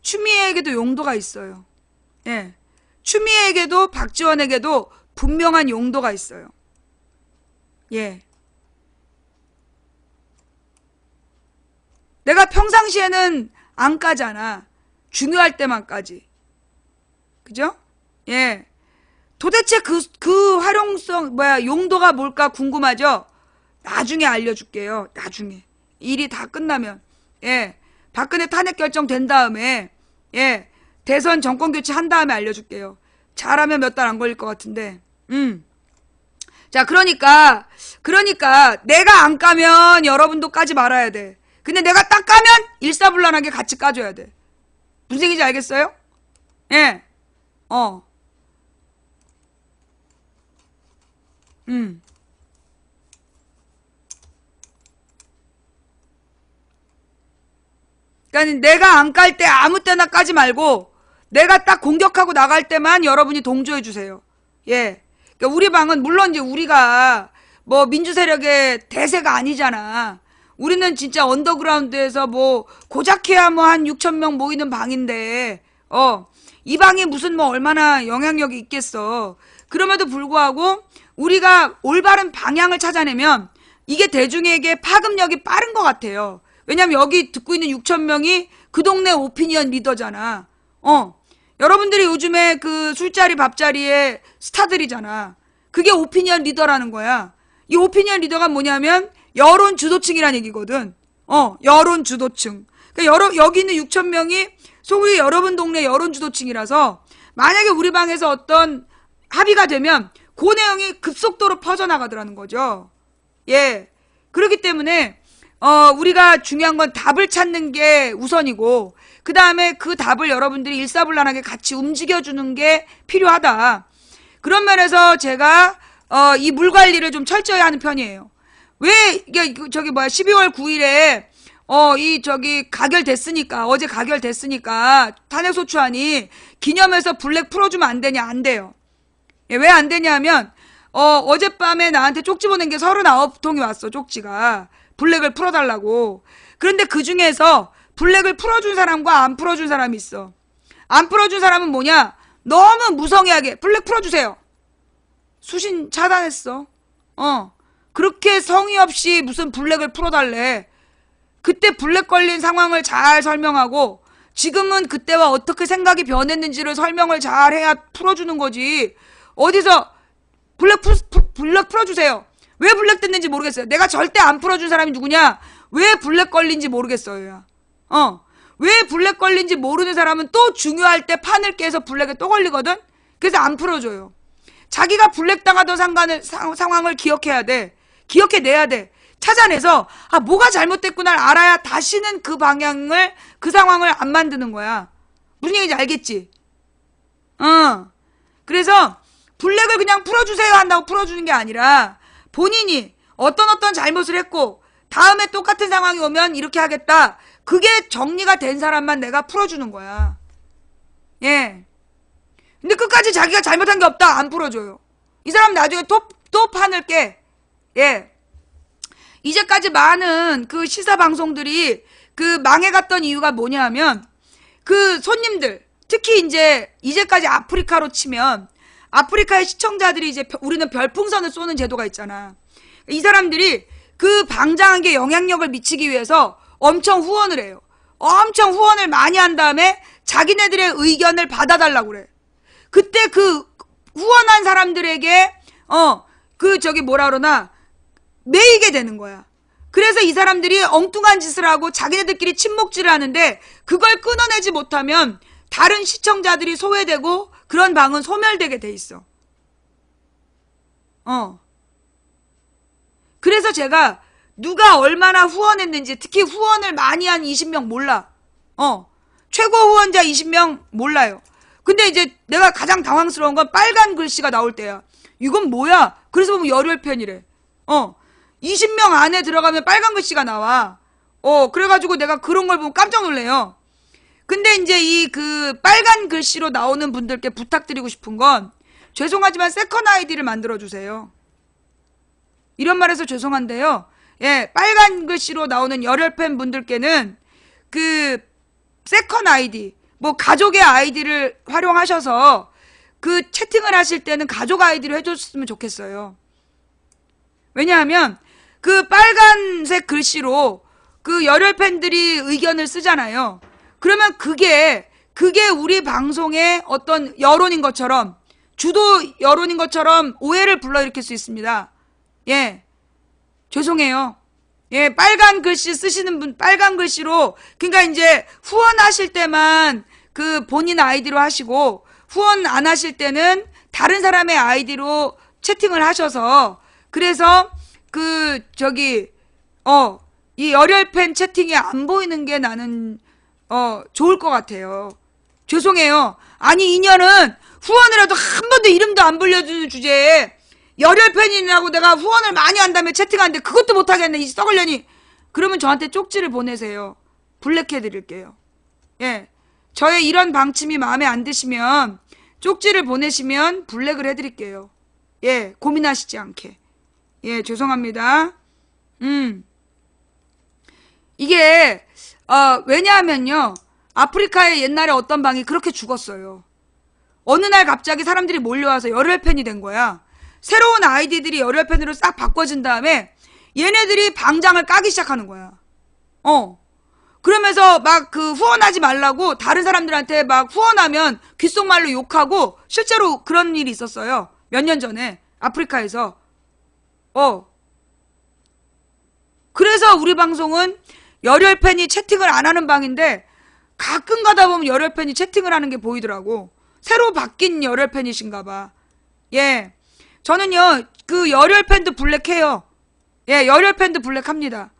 [SPEAKER 1] 추미애에게도 용도가 있어요. 예. 추미애에게도 박지원에게도 분명한 용도가 있어요. 예. 내가 평상시에는 안 까잖아. 중요할 때만 까지. 그죠? 예. 도대체 그 활용성, 용도가 뭘까 궁금하죠? 나중에 알려줄게요. 나중에. 일이 다 끝나면. 예. 박근혜 탄핵 결정된 다음에, 예. 대선 정권 교체 한 다음에 알려줄게요. 잘하면 몇 달 안 걸릴 것 같은데. 자, 그러니까 내가 안 까면 여러분도 까지 말아야 돼. 근데 내가 딱 까면 일사불란하게 같이 까줘야 돼. 무슨 얘기인지 알겠어요? 예. 그러니까 내가 안 깔 때 아무 때나 까지 말고 내가 딱 공격하고 나갈 때만 여러분이 동조해 주세요. 예. 그러니까 우리 방은 물론 이제 우리가 뭐 민주 세력의 대세가 아니잖아. 우리는 진짜 언더그라운드에서 뭐 고작해야 뭐 한 6,000명 모이는 방인데 이 방이 무슨 뭐 얼마나 영향력이 있겠어. 그럼에도 불구하고 우리가 올바른 방향을 찾아내면 이게 대중에게 파급력이 빠른 것 같아요. 왜냐면 여기 듣고 있는 6,000명이 그 동네 오피니언 리더잖아. 여러분들이 요즘에 그 술자리 밥자리에 스타들이잖아. 그게 오피니언 리더라는 거야. 이 오피니언 리더가 뭐냐면 여론 주도층이란 얘기거든. 여론 주도층. 그러니까 여기 있는 6,000명이 소위 여러분 동네 여론 주도층이라서 만약에 우리 방에서 어떤 합의가 되면 그 내용이 급속도로 퍼져나가더라는 거죠. 예. 그렇기 때문에 우리가 중요한 건 답을 찾는 게 우선이고, 그 다음에 그 답을 여러분들이 일사불란하게 같이 움직여주는 게 필요하다. 그런 면에서 제가, 이 물 관리를 좀 철저히 하는 편이에요. 왜, 이게, 12월 9일에, 어제 가결됐으니까, 탄핵소추안이 기념해서 블랙 풀어주면 안 되냐, 안 돼요. 예, 왜 안 되냐면, 어젯밤에 나한테 쪽지 보낸 게 39통이 왔어, 쪽지가. 블랙을 풀어달라고. 그런데 그 중에서 블랙을 풀어준 사람과 안 풀어준 사람이 있어. 안 풀어준 사람은 뭐냐? 너무 무성의하게 블랙 풀어주세요. 수신 차단했어. 그렇게 성의 없이 무슨 블랙을 풀어달래. 그때 블랙 걸린 상황을 잘 설명하고 지금은 그때와 어떻게 생각이 변했는지를 설명을 잘 해야 풀어주는 거지. 어디서 블랙 풀어주세요. 왜 블랙 됐는지 모르겠어요. 내가 절대 안 풀어준 사람이 누구냐? 왜 블랙 걸린지 모르겠어요. 왜 블랙 걸린지 모르는 사람은 또 중요할 때 판을 깨서 블랙에 또 걸리거든? 그래서 안 풀어줘요. 자기가 블랙 당하던 상황을 기억해야 돼. 기억해내야 돼. 찾아내서 뭐가 잘못됐구나를 알아야 다시는 그 상황을 안 만드는 거야. 무슨 얘기인지 알겠지? 그래서 블랙을 그냥 풀어주세요 한다고 풀어주는 게 아니라 본인이 어떤 잘못을 했고 다음에 똑같은 상황이 오면 이렇게 하겠다. 그게 정리가 된 사람만 내가 풀어주는 거야. 예. 근데 끝까지 자기가 잘못한 게 없다. 안 풀어줘요. 이 사람 나중에 또 판을 깨. 예. 이제까지 많은 그 시사 방송들이 그 망해갔던 이유가 뭐냐 하면 그 손님들, 특히 이제까지 아프리카로 치면 아프리카의 시청자들이 우리는 별풍선을 쏘는 제도가 있잖아. 이 사람들이 그 방장한 게 영향력을 미치기 위해서 엄청 후원을 해요. 엄청 후원을 많이 한 다음에 자기네들의 의견을 받아달라고 그래. 그때 그 후원한 사람들에게 매이게 되는 거야. 그래서 이 사람들이 엉뚱한 짓을 하고 자기네들끼리 친목질을 하는데 그걸 끊어내지 못하면 다른 시청자들이 소외되고 그런 방은 소멸되게 돼 있어. 그래서 제가 누가 얼마나 후원했는지 특히 후원을 많이 한 20명 몰라. 최고 후원자 20명 몰라요. 근데 이제 내가 가장 당황스러운 건 빨간 글씨가 나올 때야. 이건 뭐야? 그래서 보면 열혈팬이래. 20명 안에 들어가면 빨간 글씨가 나와. 그래가지고 내가 그런 걸 보면 깜짝 놀래요. 근데 이제 이 그 빨간 글씨로 나오는 분들께 부탁드리고 싶은 건 죄송하지만 세컨 아이디를 만들어주세요. 이런 말해서 죄송한데요. 예, 빨간 글씨로 나오는 열혈팬 분들께는 그 세컨 아이디, 가족의 아이디를 활용하셔서 그 채팅을 하실 때는 가족 아이디로 해줬으면 좋겠어요. 왜냐하면 그 빨간색 글씨로 그 열혈팬들이 의견을 쓰잖아요. 그러면 그게 우리 방송의 어떤 여론인 것처럼 주도 여론인 것처럼 오해를 불러일으킬 수 있습니다. 예. 죄송해요. 예, 빨간 글씨 쓰시는 분, 빨간 글씨로, 그러니까 이제 후원하실 때만 그 본인 아이디로 하시고, 후원 안 하실 때는 다른 사람의 아이디로 채팅을 하셔서, 그래서 이 열혈팬 채팅이 안 보이는 게 나는, 좋을 것 같아요. 죄송해요. 아니, 인연은 후원을 해도 한 번도 이름도 안 불려주는 주제에, 열혈팬이라고 내가 후원을 많이 한 다음에 채팅하는데 그것도 못하겠네, 이 썩을년이. 그러면 저한테 쪽지를 보내세요. 블랙해드릴게요. 예. 저의 이런 방침이 마음에 안 드시면 쪽지를 보내시면 블랙을 해드릴게요. 예. 고민하시지 않게. 예. 죄송합니다. 이게 왜냐하면요. 아프리카의 옛날에 어떤 방이 그렇게 죽었어요. 어느 날 갑자기 사람들이 몰려와서 열혈팬이 된 거야. 새로운 아이디들이 열혈팬으로 싹 바꿔진 다음에 얘네들이 방장을 까기 시작하는 거야. 그러면서 막 후원하지 말라고 다른 사람들한테 막 후원하면 귓속말로 욕하고 실제로 그런 일이 있었어요. 몇 년 전에 아프리카에서. 그래서 우리 방송은 열혈팬이 채팅을 안 하는 방인데 가끔 가다 보면 열혈팬이 채팅을 하는 게 보이더라고. 새로 바뀐 열혈팬이신가 봐. 예. 저는요, 그 열혈팬도 블랙해요. 예, 열혈팬도 블랙합니다.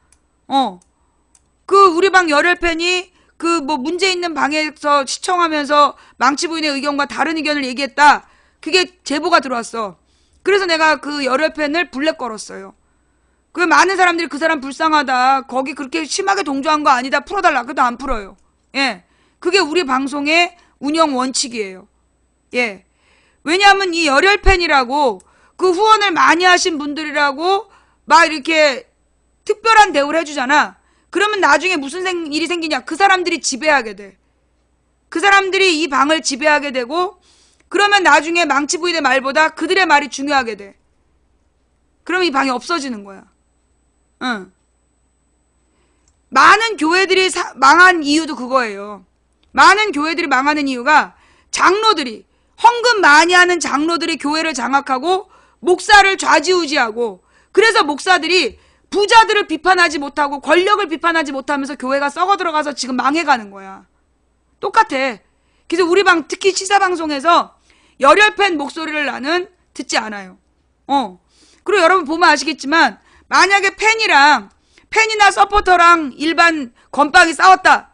[SPEAKER 1] 우리 방 열혈팬이 문제 있는 방에서 시청하면서 망치 부인의 의견과 다른 의견을 얘기했다. 그게 제보가 들어왔어. 그래서 내가 그 열혈팬을 블랙 걸었어요. 그 많은 사람들이 그 사람 불쌍하다. 거기 그렇게 심하게 동조한 거 아니다. 풀어달라. 그래도 안 풀어요. 예. 그게 우리 방송의 운영 원칙이에요. 예. 왜냐하면 이 열혈팬이라고 그 후원을 많이 하신 분들이라고 막 이렇게 특별한 대우를 해주잖아. 그러면 나중에 무슨 일이 생기냐. 그 사람들이 지배하게 돼. 그 사람들이 이 방을 지배하게 되고 그러면 나중에 망치 부인의 말보다 그들의 말이 중요하게 돼. 그러면 이 방이 없어지는 거야. 응. 많은 교회들이 망한 이유도 그거예요. 많은 교회들이 망하는 이유가 장로들이 헌금 많이 하는 장로들이 교회를 장악하고 목사를 좌지우지하고 그래서 목사들이 부자들을 비판하지 못하고 권력을 비판하지 못하면서 교회가 썩어 들어가서 지금 망해가는 거야. 똑같아. 그래서 우리 방 특히 시사방송에서 열혈팬 목소리를 나는 듣지 않아요. 그리고 여러분 보면 아시겠지만 만약에 팬이나 서포터랑 일반 건빵이 싸웠다.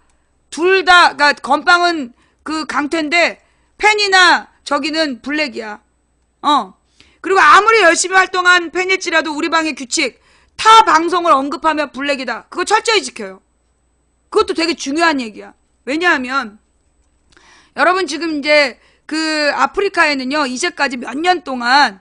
[SPEAKER 1] 둘 다, 그러니까 건빵은 그 강태인데 팬이나 저기는 블랙이야. 그리고 아무리 열심히 활동한 팬일지라도 우리 방의 규칙 타 방송을 언급하면 블랙이다. 그거 철저히 지켜요. 그것도 되게 중요한 얘기야. 왜냐하면 여러분 지금 이제 그 아프리카에는요 이제까지 몇 년 동안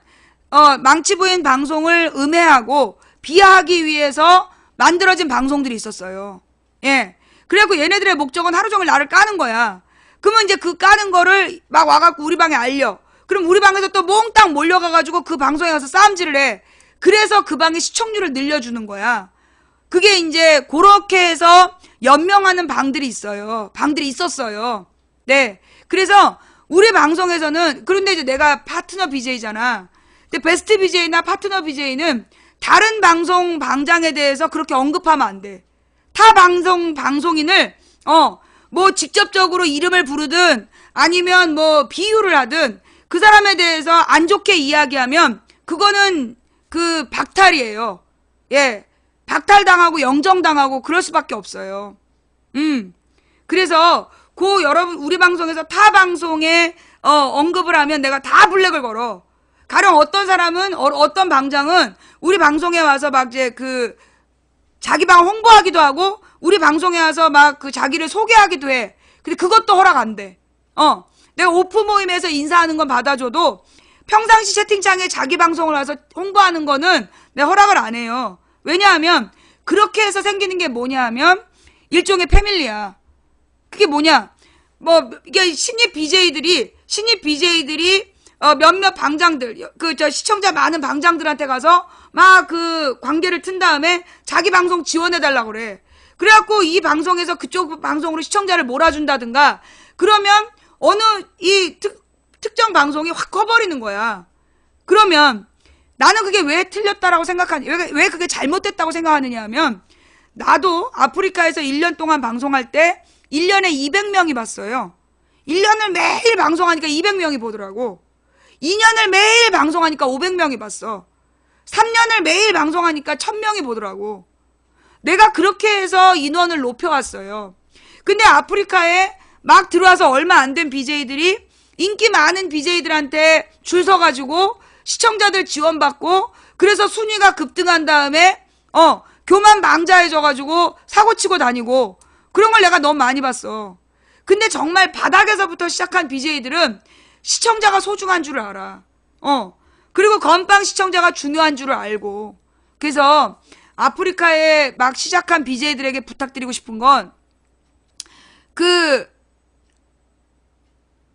[SPEAKER 1] 망치 부인 방송을 음해하고 비하하기 위해서 만들어진 방송들이 있었어요. 예. 그래갖고 얘네들의 목적은 하루 종일 나를 까는 거야. 그러면 이제 그 까는 거를 막 와갖고 우리 방에 알려. 그럼 우리 방에서 또 몽땅 몰려가가지고 그 방송에 가서 싸움질을 해. 그래서 그 방의 시청률을 늘려주는 거야. 그게 이제 그렇게 해서 연명하는 방들이 있어요. 방들이 있었어요. 네. 그래서 우리 방송에서는 그런데 이제 내가 파트너 BJ잖아. 근데 베스트 BJ나 파트너 BJ는 다른 방송 방장에 대해서 그렇게 언급하면 안 돼. 타 방송인을 뭐 직접적으로 이름을 부르든 아니면 뭐 비유를 하든 그 사람에 대해서 안 좋게 이야기하면 그거는 그 박탈이에요. 예. 박탈당하고 영정당하고 그럴 수밖에 없어요. 그래서 여러분 우리 방송에서 타 방송에 언급을 하면 내가 다 블랙을 걸어. 가령 어떤 사람은 어떤 방장은 우리 방송에 와서 막 이제 자기 방 홍보하기도 하고 우리 방송에 와서 막 자기를 소개하기도 해. 근데 그것도 허락 안 돼. 내가 오프 모임에서 인사하는 건 받아줘도 평상시 채팅창에 자기 방송을 와서 홍보하는 거는 내가 허락을 안 해요. 왜냐하면 그렇게 해서 생기는 게 뭐냐 하면 일종의 패밀리야. 그게 뭐냐? 이게 신입 BJ들이 몇몇 방장들, 시청자 많은 방장들한테 가서 막 관계를 튼 다음에 자기 방송 지원해달라고 그래. 그래갖고 이 방송에서 그쪽 방송으로 시청자를 몰아준다든가 그러면 어느 특정 방송이 확 커버리는 거야. 그러면 나는 그게 왜 틀렸다라고 왜 그게 잘못됐다고 생각하느냐 하면 나도 아프리카에서 1년 동안 방송할 때 1년에 200명이 봤어요. 1년을 매일 방송하니까 200명이 보더라고. 2년을 매일 방송하니까 500명이 봤어. 3년을 매일 방송하니까 1000명이 보더라고. 내가 그렇게 해서 인원을 높여왔어요. 근데 아프리카에 막 들어와서 얼마 안 된 BJ들이 인기 많은 BJ들한테 줄 서가지고 시청자들 지원받고 그래서 순위가 급등한 다음에 교만 망자해져가지고 사고치고 다니고 그런 걸 내가 너무 많이 봤어. 근데 정말 바닥에서부터 시작한 BJ들은 시청자가 소중한 줄을 알아. 그리고 건빵 시청자가 중요한 줄을 알고. 그래서 아프리카에 막 시작한 BJ들에게 부탁드리고 싶은 건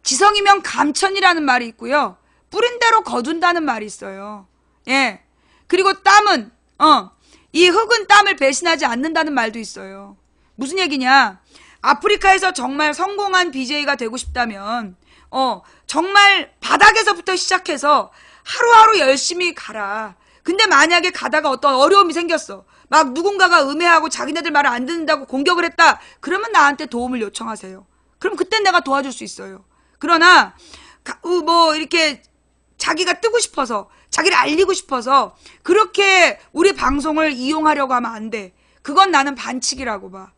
[SPEAKER 1] 지성이면 감천이라는 말이 있고요. 뿌린 대로 거둔다는 말이 있어요. 예. 그리고 땀은 이 흙은 땀을 배신하지 않는다는 말도 있어요. 무슨 얘기냐? 아프리카에서 정말 성공한 BJ가 되고 싶다면 정말 바닥에서부터 시작해서 하루하루 열심히 가라. 근데 만약에 가다가 어떤 어려움이 생겼어. 막 누군가가 음해하고 자기네들 말을 안 듣는다고 공격을 했다. 그러면 나한테 도움을 요청하세요. 그럼 그땐 내가 도와줄 수 있어요. 그러나 이렇게 자기가 뜨고 싶어서 자기를 알리고 싶어서 그렇게 우리 방송을 이용하려고 하면 안 돼. 그건 나는 반칙이라고 봐.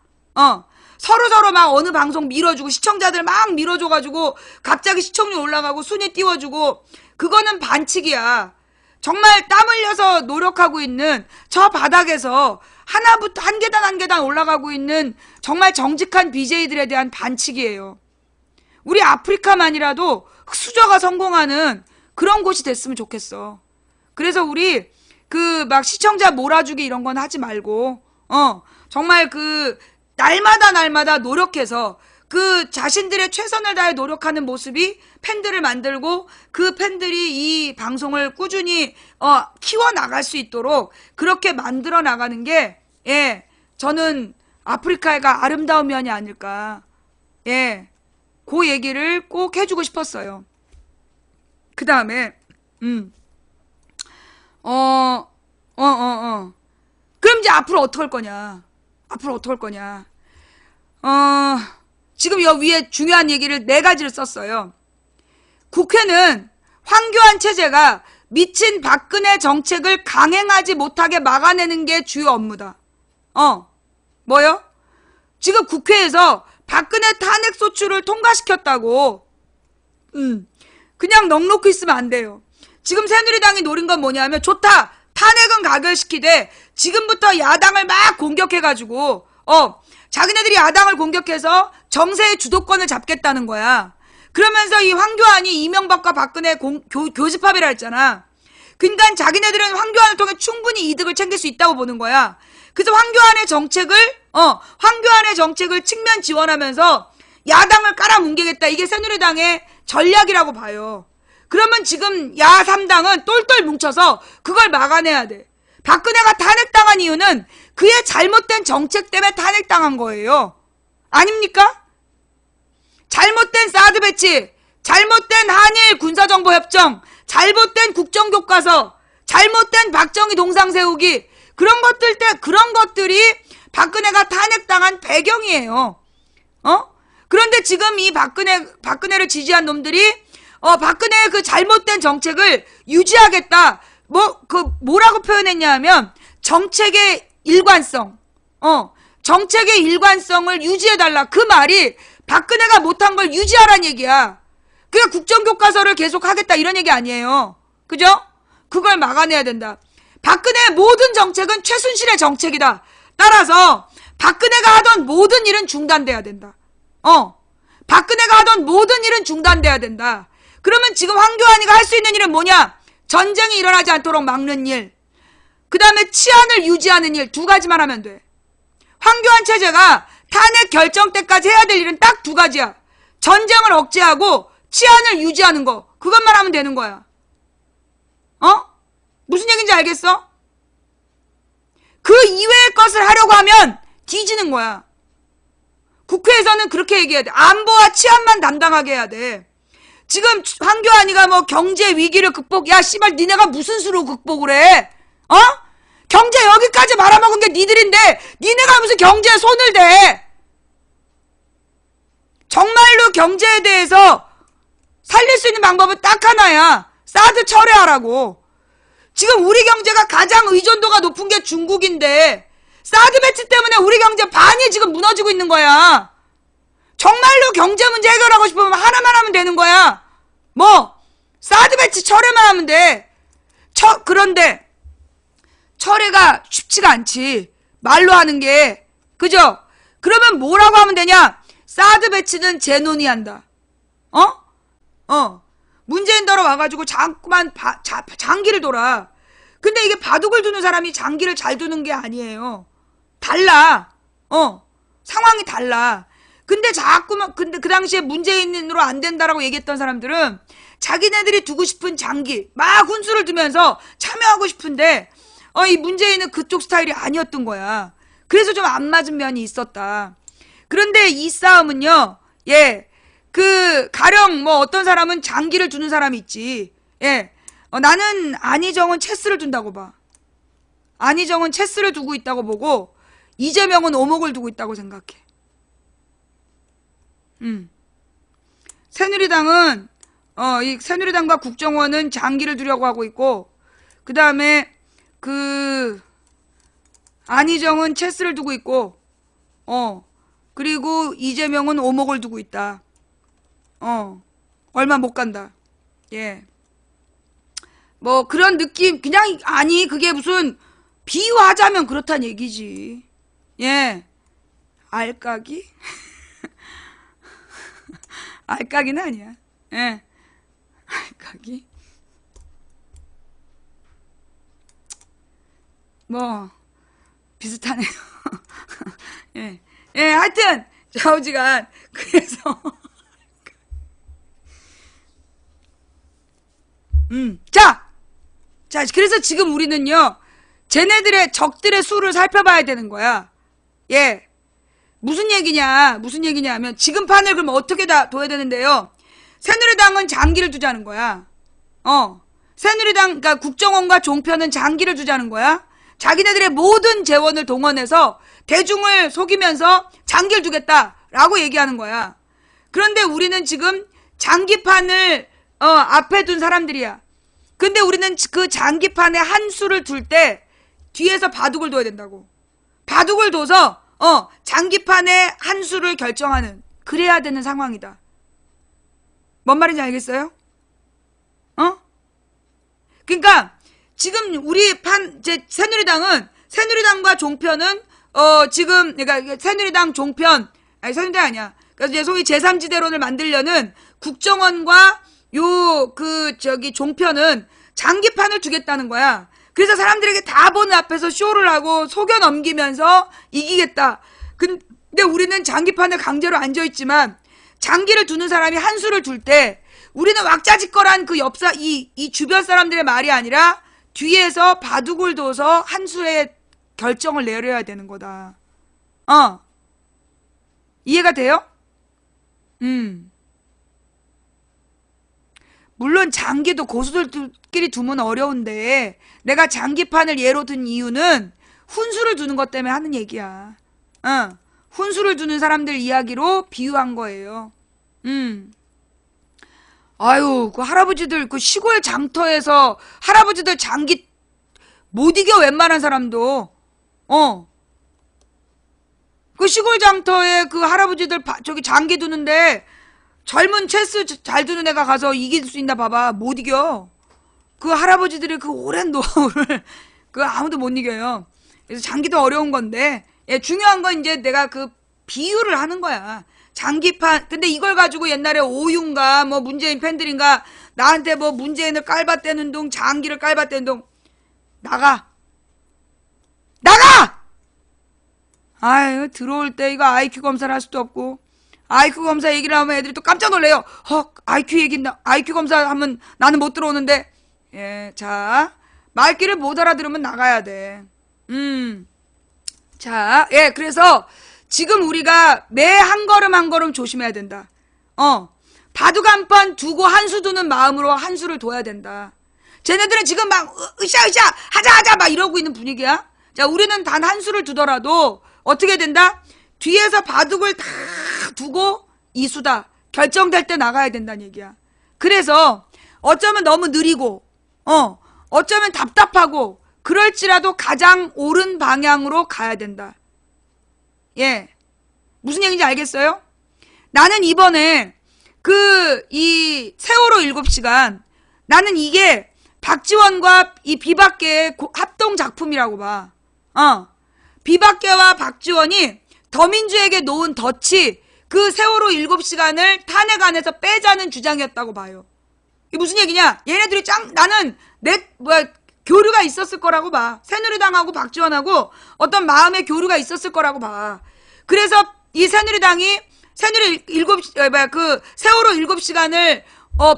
[SPEAKER 1] 서로 막 어느 방송 밀어주고 시청자들 막 밀어줘가지고 갑자기 시청률 올라가고 순위 띄워주고 그거는 반칙이야. 정말 땀 흘려서 노력하고 있는 저 바닥에서 하나부터 한 계단 한 계단 올라가고 있는 정말 정직한 BJ들에 대한 반칙이에요. 우리 아프리카만이라도 흑수저가 성공하는 그런 곳이 됐으면 좋겠어. 그래서 우리 그 막 시청자 몰아주기 이런 건 하지 말고 정말 그 날마다 노력해서 그 자신들의 최선을 다해 노력하는 모습이 팬들을 만들고 그 팬들이 이 방송을 꾸준히 키워나갈 수 있도록 그렇게 만들어 나가는 게 저는 아프리카가 아름다운 면이 아닐까. 그 얘기를 꼭 해주고 싶었어요. 그 다음에 그럼 이제 앞으로 어떡할 거냐. 지금 여기 위에 중요한 얘기를 4가지를 썼어요. 국회는 황교안 체제가 미친 박근혜 정책을 강행하지 못하게 막아내는 게 주요 업무다. 뭐요? 지금 국회에서 박근혜 탄핵 소추를 통과시켰다고. 그냥 넋놓고 있으면 안 돼요. 지금 새누리당이 노린 건 뭐냐면 좋다. 탄핵은 가결시키되 지금부터 야당을 막 공격해가지고 자기네들이 야당을 공격해서 정세의 주도권을 잡겠다는 거야. 그러면서 이 황교안이 이명박과 박근혜 교집합이라 했잖아. 그러니까 자기네들은 황교안을 통해 충분히 이득을 챙길 수 있다고 보는 거야. 그래서 황교안의 정책을 측면 지원하면서 야당을 깔아뭉개겠다. 이게 새누리당의 전략이라고 봐요. 그러면 지금 야 3당은 똘똘 뭉쳐서 그걸 막아내야 돼. 박근혜가 탄핵당한 이유는 그의 잘못된 정책 때문에 탄핵당한 거예요. 아닙니까? 잘못된 사드 배치, 잘못된 한일 군사정보협정, 잘못된 국정교과서, 잘못된 박정희 동상 세우기, 그런 것들이 박근혜가 탄핵당한 배경이에요. 그런데 지금 이 박근혜를 지지한 놈들이 박근혜의 그 잘못된 정책을 유지하겠다. 뭐라고 표현했냐 하면 정책의 일관성. 정책의 일관성을 유지해달라. 그 말이 박근혜가 못한 걸 유지하란 얘기야. 그러니까 국정교과서를 계속 하겠다 이런 얘기 아니에요. 그죠? 그걸 막아내야 된다. 박근혜의 모든 정책은 최순실의 정책이다. 따라서 박근혜가 하던 모든 일은 중단돼야 된다. 박근혜가 하던 모든 일은 중단돼야 된다. 그러면 지금 황교안이가 할 수 있는 일은 뭐냐? 전쟁이 일어나지 않도록 막는 일. 그 다음에 치안을 유지하는 일. 2가지만 하면 돼. 황교안 체제가 탄핵 결정 때까지 해야 될 일은 딱 2가지야. 전쟁을 억제하고 치안을 유지하는 거. 그것만 하면 되는 거야. 무슨 얘기인지 알겠어? 그 이외의 것을 하려고 하면 뒤지는 거야. 국회에서는 그렇게 얘기해야 돼. 안보와 치안만 담당하게 해야 돼. 지금 황교안이가 뭐 경제 위기를 야 씨발 니네가 무슨 수로 극복을 해? 경제 여기까지 말아먹은 게 니들인데 니네가 무슨 경제에 손을 대? 정말로 경제에 대해서 살릴 수 있는 방법은 딱 하나야. 사드 철회하라고. 지금 우리 경제가 가장 의존도가 높은 게 중국인데 사드 배치 때문에 우리 경제 반이 지금 무너지고 있는 거야. 정말로 경제 문제 해결하고 싶으면 하나만 하면 되는 거야. 사드 배치 철회만 하면 돼. 그런데 철회가 쉽지가 않지. 말로 하는 게. 그죠? 그러면 뭐라고 하면 되냐? 사드 배치는 재논의한다. 문재인더러 와가지고 자꾸만 장기를 돌아. 근데 이게 바둑을 두는 사람이 장기를 잘 두는 게 아니에요. 달라. 상황이 달라. 근데 그 당시에 문재인으로 안 된다라고 얘기했던 사람들은 자기네들이 두고 싶은 장기, 막 훈수를 두면서 참여하고 싶은데, 이 문재인은 그쪽 스타일이 아니었던 거야. 그래서 좀 안 맞은 면이 있었다. 그런데 이 싸움은요, 가령 어떤 사람은 장기를 두는 사람이 있지. 나는 안희정은 체스를 둔다고 봐. 안희정은 체스를 두고 있다고 보고, 이재명은 오목을 두고 있다고 생각해. 새누리당은 이 새누리당과 국정원은 장기를 두려고 하고 있고, 그 다음에 안희정은 체스를 두고 있고, 그리고 이재명은 오목을 두고 있다. 얼마 못 간다. 예. 뭐 그런 느낌 그냥 아니 그게 무슨 비유하자면 그렇단 얘기지. 예. 알까기? 알까기는 아니야. 예. 알까기? 뭐 비슷하네요. 예. 예, 하여튼 좌우지간 그래서 자, 그래서 지금 우리는요, 쟤네들의 적들의 수를 살펴봐야 되는 거야. 예. 무슨 얘기냐 하면, 지금 판을 그럼 어떻게 다 둬야 되는데요. 새누리당은 장기를 두자는 거야. 새누리당, 그러니까 국정원과 종편은 장기를 두자는 거야. 자기네들의 모든 재원을 동원해서 대중을 속이면서 장기를 두겠다라고 얘기하는 거야. 그런데 우리는 지금 장기판을, 앞에 둔 사람들이야. 근데 우리는 그 장기판에 한 수를 둘 때 뒤에서 바둑을 둬야 된다고. 바둑을 둬서 장기판에 한 수를 결정하는 그래야 되는 상황이다. 뭔 말인지 알겠어요? 그러니까 지금 우리 새누리당과 종편은 지금 그러니까 새누리당 종편 아니 새누리당 아니야. 그러니까 소위 제3지대론을 만들려는 국정원과 종편은 장기판을 두겠다는 거야. 그래서 사람들에게 다 보는 앞에서 쇼를 하고 속여 넘기면서 이기겠다. 근데 우리는 장기판에 강제로 앉아있지만 장기를 두는 사람이 한 수를 둘 때 우리는 왁자지껄한 그 이 주변 사람들의 말이 아니라 뒤에서 바둑을 둬서 한 수의 결정을 내려야 되는 거다. 이해가 돼요? 물론 장기도 고수들끼리 두면 어려운데 내가 장기판을 예로 든 이유는 훈수를 두는 것 때문에 하는 얘기야. 훈수를 두는 사람들 이야기로 비유한 거예요. 아유, 그 할아버지들 그 시골 장터에서 할아버지들 장기 못 이겨 웬만한 사람도. 그 시골 장터에 그 할아버지들 저기 장기 두는데 젊은 체스 잘 두는 애가 가서 이길 수 있나 봐봐. 못 이겨. 그 할아버지들의 그 오랜 노하우를 그 아무도 못 이겨요. 그래서 장기도 어려운 건데 중요한 건 이제 내가 그 비유를 하는 거야. 장기판. 근데 이걸 가지고 옛날에 오윤가 뭐 문재인 팬들인가 나한테 뭐 문재인을 깔봤대는 둥 장기를 깔봤대는 둥 나가. 아유 들어올 때 이거 IQ 검사를 할 수도 없고 IQ 검사 얘기를 하면 애들이 또 깜짝 놀래요. IQ 검사 하면 나는 못 들어오는데. 예, 자 말귀를 못 알아들으면 나가야 돼. 자, 예, 그래서 지금 우리가 매 한 걸음 한 걸음 조심해야 된다. 바둑 한 판 두고 한 수 두는 마음으로 한 수를 둬야 된다. 쟤네들은 지금 막 으쌰으쌰 하자 막 이러고 있는 분위기야. 자, 우리는 단 한 수를 두더라도 어떻게 된다? 뒤에서 바둑을 다 두고 이 수다. 결정될 때 나가야 된다는 얘기야. 그래서 어쩌면 너무 느리고 어쩌면 답답하고 그럴지라도 가장 옳은 방향으로 가야 된다. 예. 무슨 얘기인지 알겠어요? 나는 이번에 이 세월호 7시간 나는 이게 박지원과 이 비박계의 합동 작품이라고 봐. 비박계와 박지원이 더민주에게 놓은 덫이 그 세월호 7시간을 탄핵 안에서 빼자는 주장이었다고 봐요. 이게 무슨 얘기냐? 얘네들이 나는 교류가 있었을 거라고 봐. 새누리당하고 박지원하고 어떤 마음의 교류가 있었을 거라고 봐. 그래서 이 새누리당이 세월호 7시간을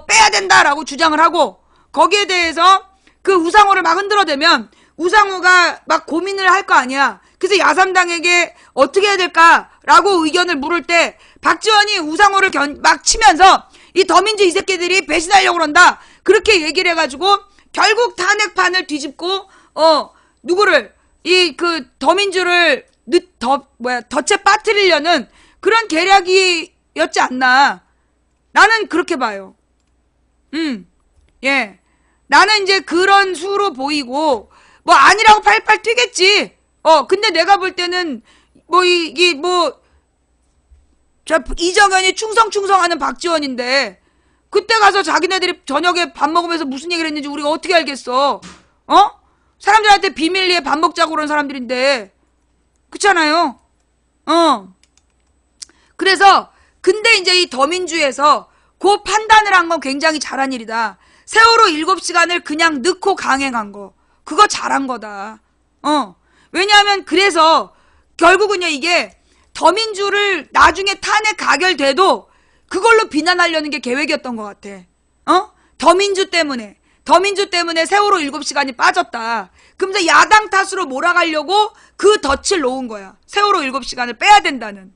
[SPEAKER 1] 빼야 된다라고 주장을 하고 거기에 대해서 그 우상호를 막 흔들어대면 우상호가 막 고민을 할 거 아니야. 그래서 야삼당에게 어떻게 해야 될까라고 의견을 물을 때 박지원이 우상호를 막 치면서 이 더민주 이 새끼들이 배신하려고 그런다. 그렇게 얘기를 해가지고 결국 탄핵판을 뒤집고 누구를 더민주를 덫에 빠뜨리려는 그런 계략이었지 않나. 나는 그렇게 봐요. 예. 나는 이제 그런 수로 보이고 뭐 아니라고 팔팔 뛰겠지. 근데 내가 볼 때는 뭐 이게 뭐 이정현이 충성하는 박지원인데 그때 가서 자기네들이 저녁에 밥 먹으면서 무슨 얘기를 했는지 우리가 어떻게 알겠어? 사람들한테 비밀리에 밥 먹자고 그런 사람들인데. 그렇잖아요. 그래서 근데 이제 이 더민주에서 그 판단을 한 건 굉장히 잘한 일이다. 세월호 7시간을 그냥 넣고 강행한 거. 그거 잘한 거다. 왜냐하면 그래서 결국은요 이게 더민주를 나중에 탄핵 가결돼도 그걸로 비난하려는 게 계획이었던 것 같아. 더민주 때문에 세월호 7시간이 빠졌다. 그러면서 야당 탓으로 몰아가려고 그 덫을 놓은 거야. 세월호 7시간을 빼야 된다는.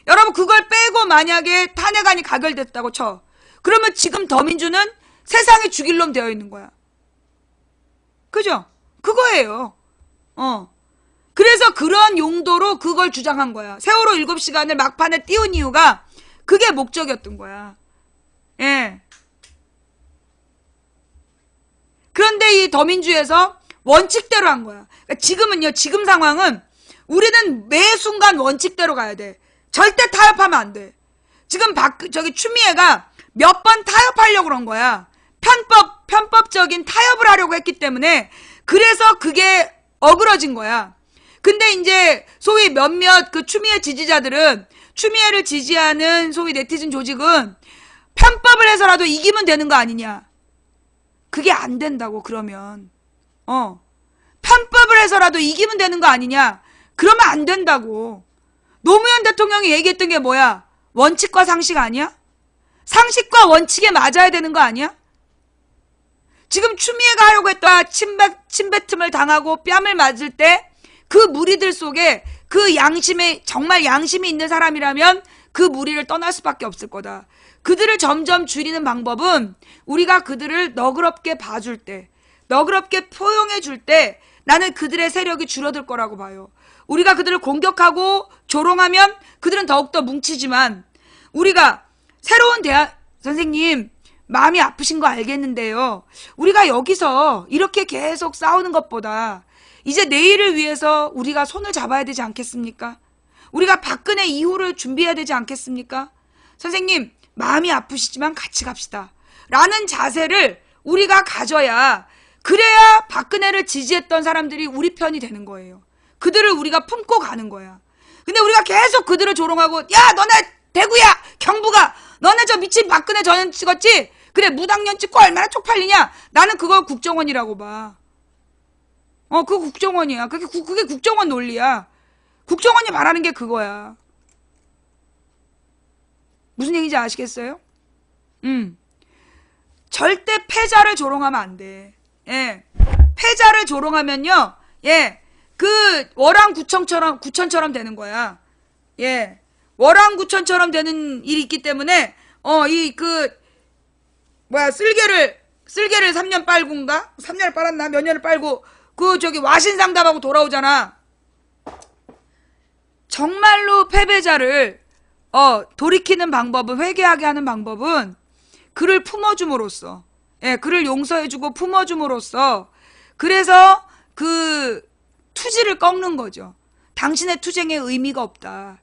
[SPEAKER 1] 여러분 그걸 빼고 만약에 탄핵안이 가결됐다고 쳐. 그러면 지금 더민주는 세상에 죽일 놈 되어 있는 거야. 그죠? 그거예요. 그래서 그런 용도로 그걸 주장한 거야. 세월호 7시간을 막판에 띄운 이유가 그게 목적이었던 거야. 예. 그런데 이 더민주에서 원칙대로 한 거야. 그러니까 지금은요, 지금 상황은 우리는 매 순간 원칙대로 가야 돼. 절대 타협하면 안 돼. 지금 추미애가 몇 번 타협하려고 그런 거야. 편법적인 타협을 하려고 했기 때문에 그래서 그게 어그러진 거야. 근데 이제 소위 몇몇 그 추미애 지지자들은 추미애를 지지하는 소위 네티즌 조직은 편법을 해서라도 이기면 되는 거 아니냐. 그게 안 된다고 그러면. 편법을 해서라도 이기면 되는 거 아니냐. 그러면 안 된다고. 노무현 대통령이 얘기했던 게 뭐야? 원칙과 상식 아니야? 상식과 원칙에 맞아야 되는 거 아니야? 지금 추미애가 하려고 했다 침뱉음을 당하고 뺨을 맞을 때 그 무리들 속에 그 정말 양심이 있는 사람이라면 그 무리를 떠날 수밖에 없을 거다. 그들을 점점 줄이는 방법은 우리가 그들을 너그럽게 봐줄 때, 너그럽게 포용해 줄 때 나는 그들의 세력이 줄어들 거라고 봐요. 우리가 그들을 공격하고 조롱하면 그들은 더욱더 뭉치지만 우리가 새로운 선생님 마음이 아프신 거 알겠는데요. 우리가 여기서 이렇게 계속 싸우는 것보다 이제 내일을 위해서 우리가 손을 잡아야 되지 않겠습니까? 우리가 박근혜 이후를 준비해야 되지 않겠습니까? 선생님 마음이 아프시지만 같이 갑시다. 라는 자세를 우리가 가져야 그래야 박근혜를 지지했던 사람들이 우리 편이 되는 거예요. 그들을 우리가 품고 가는 거야. 근데 우리가 계속 그들을 조롱하고 야 너네 대구야 경부가 너네 저 미친 박근혜 전 찍었지? 그래 무당년 찍고 얼마나 쪽팔리냐? 나는 그걸 국정원이라고 봐. 그거 국정원이야. 그게 국정원 논리야. 국정원이 말하는 게 그거야. 무슨 얘기인지 아시겠어요? 절대 패자를 조롱하면 안 돼. 예. 패자를 조롱하면요. 예. 그 월왕구천처럼 되는 거야. 예. 월왕구천처럼 되는 일이 있기 때문에 쓸개를 3년 빨고인가? 3년을 빨았나? 몇 년을 빨고 와신상담하고 돌아오잖아. 정말로 패배자를 돌이키는 방법은, 회개하게 하는 방법은 그를 품어줌으로써, 예, 그를 용서해주고 품어줌으로써, 그래서 그 투지를 꺾는 거죠. 당신의 투쟁에 의미가 없다.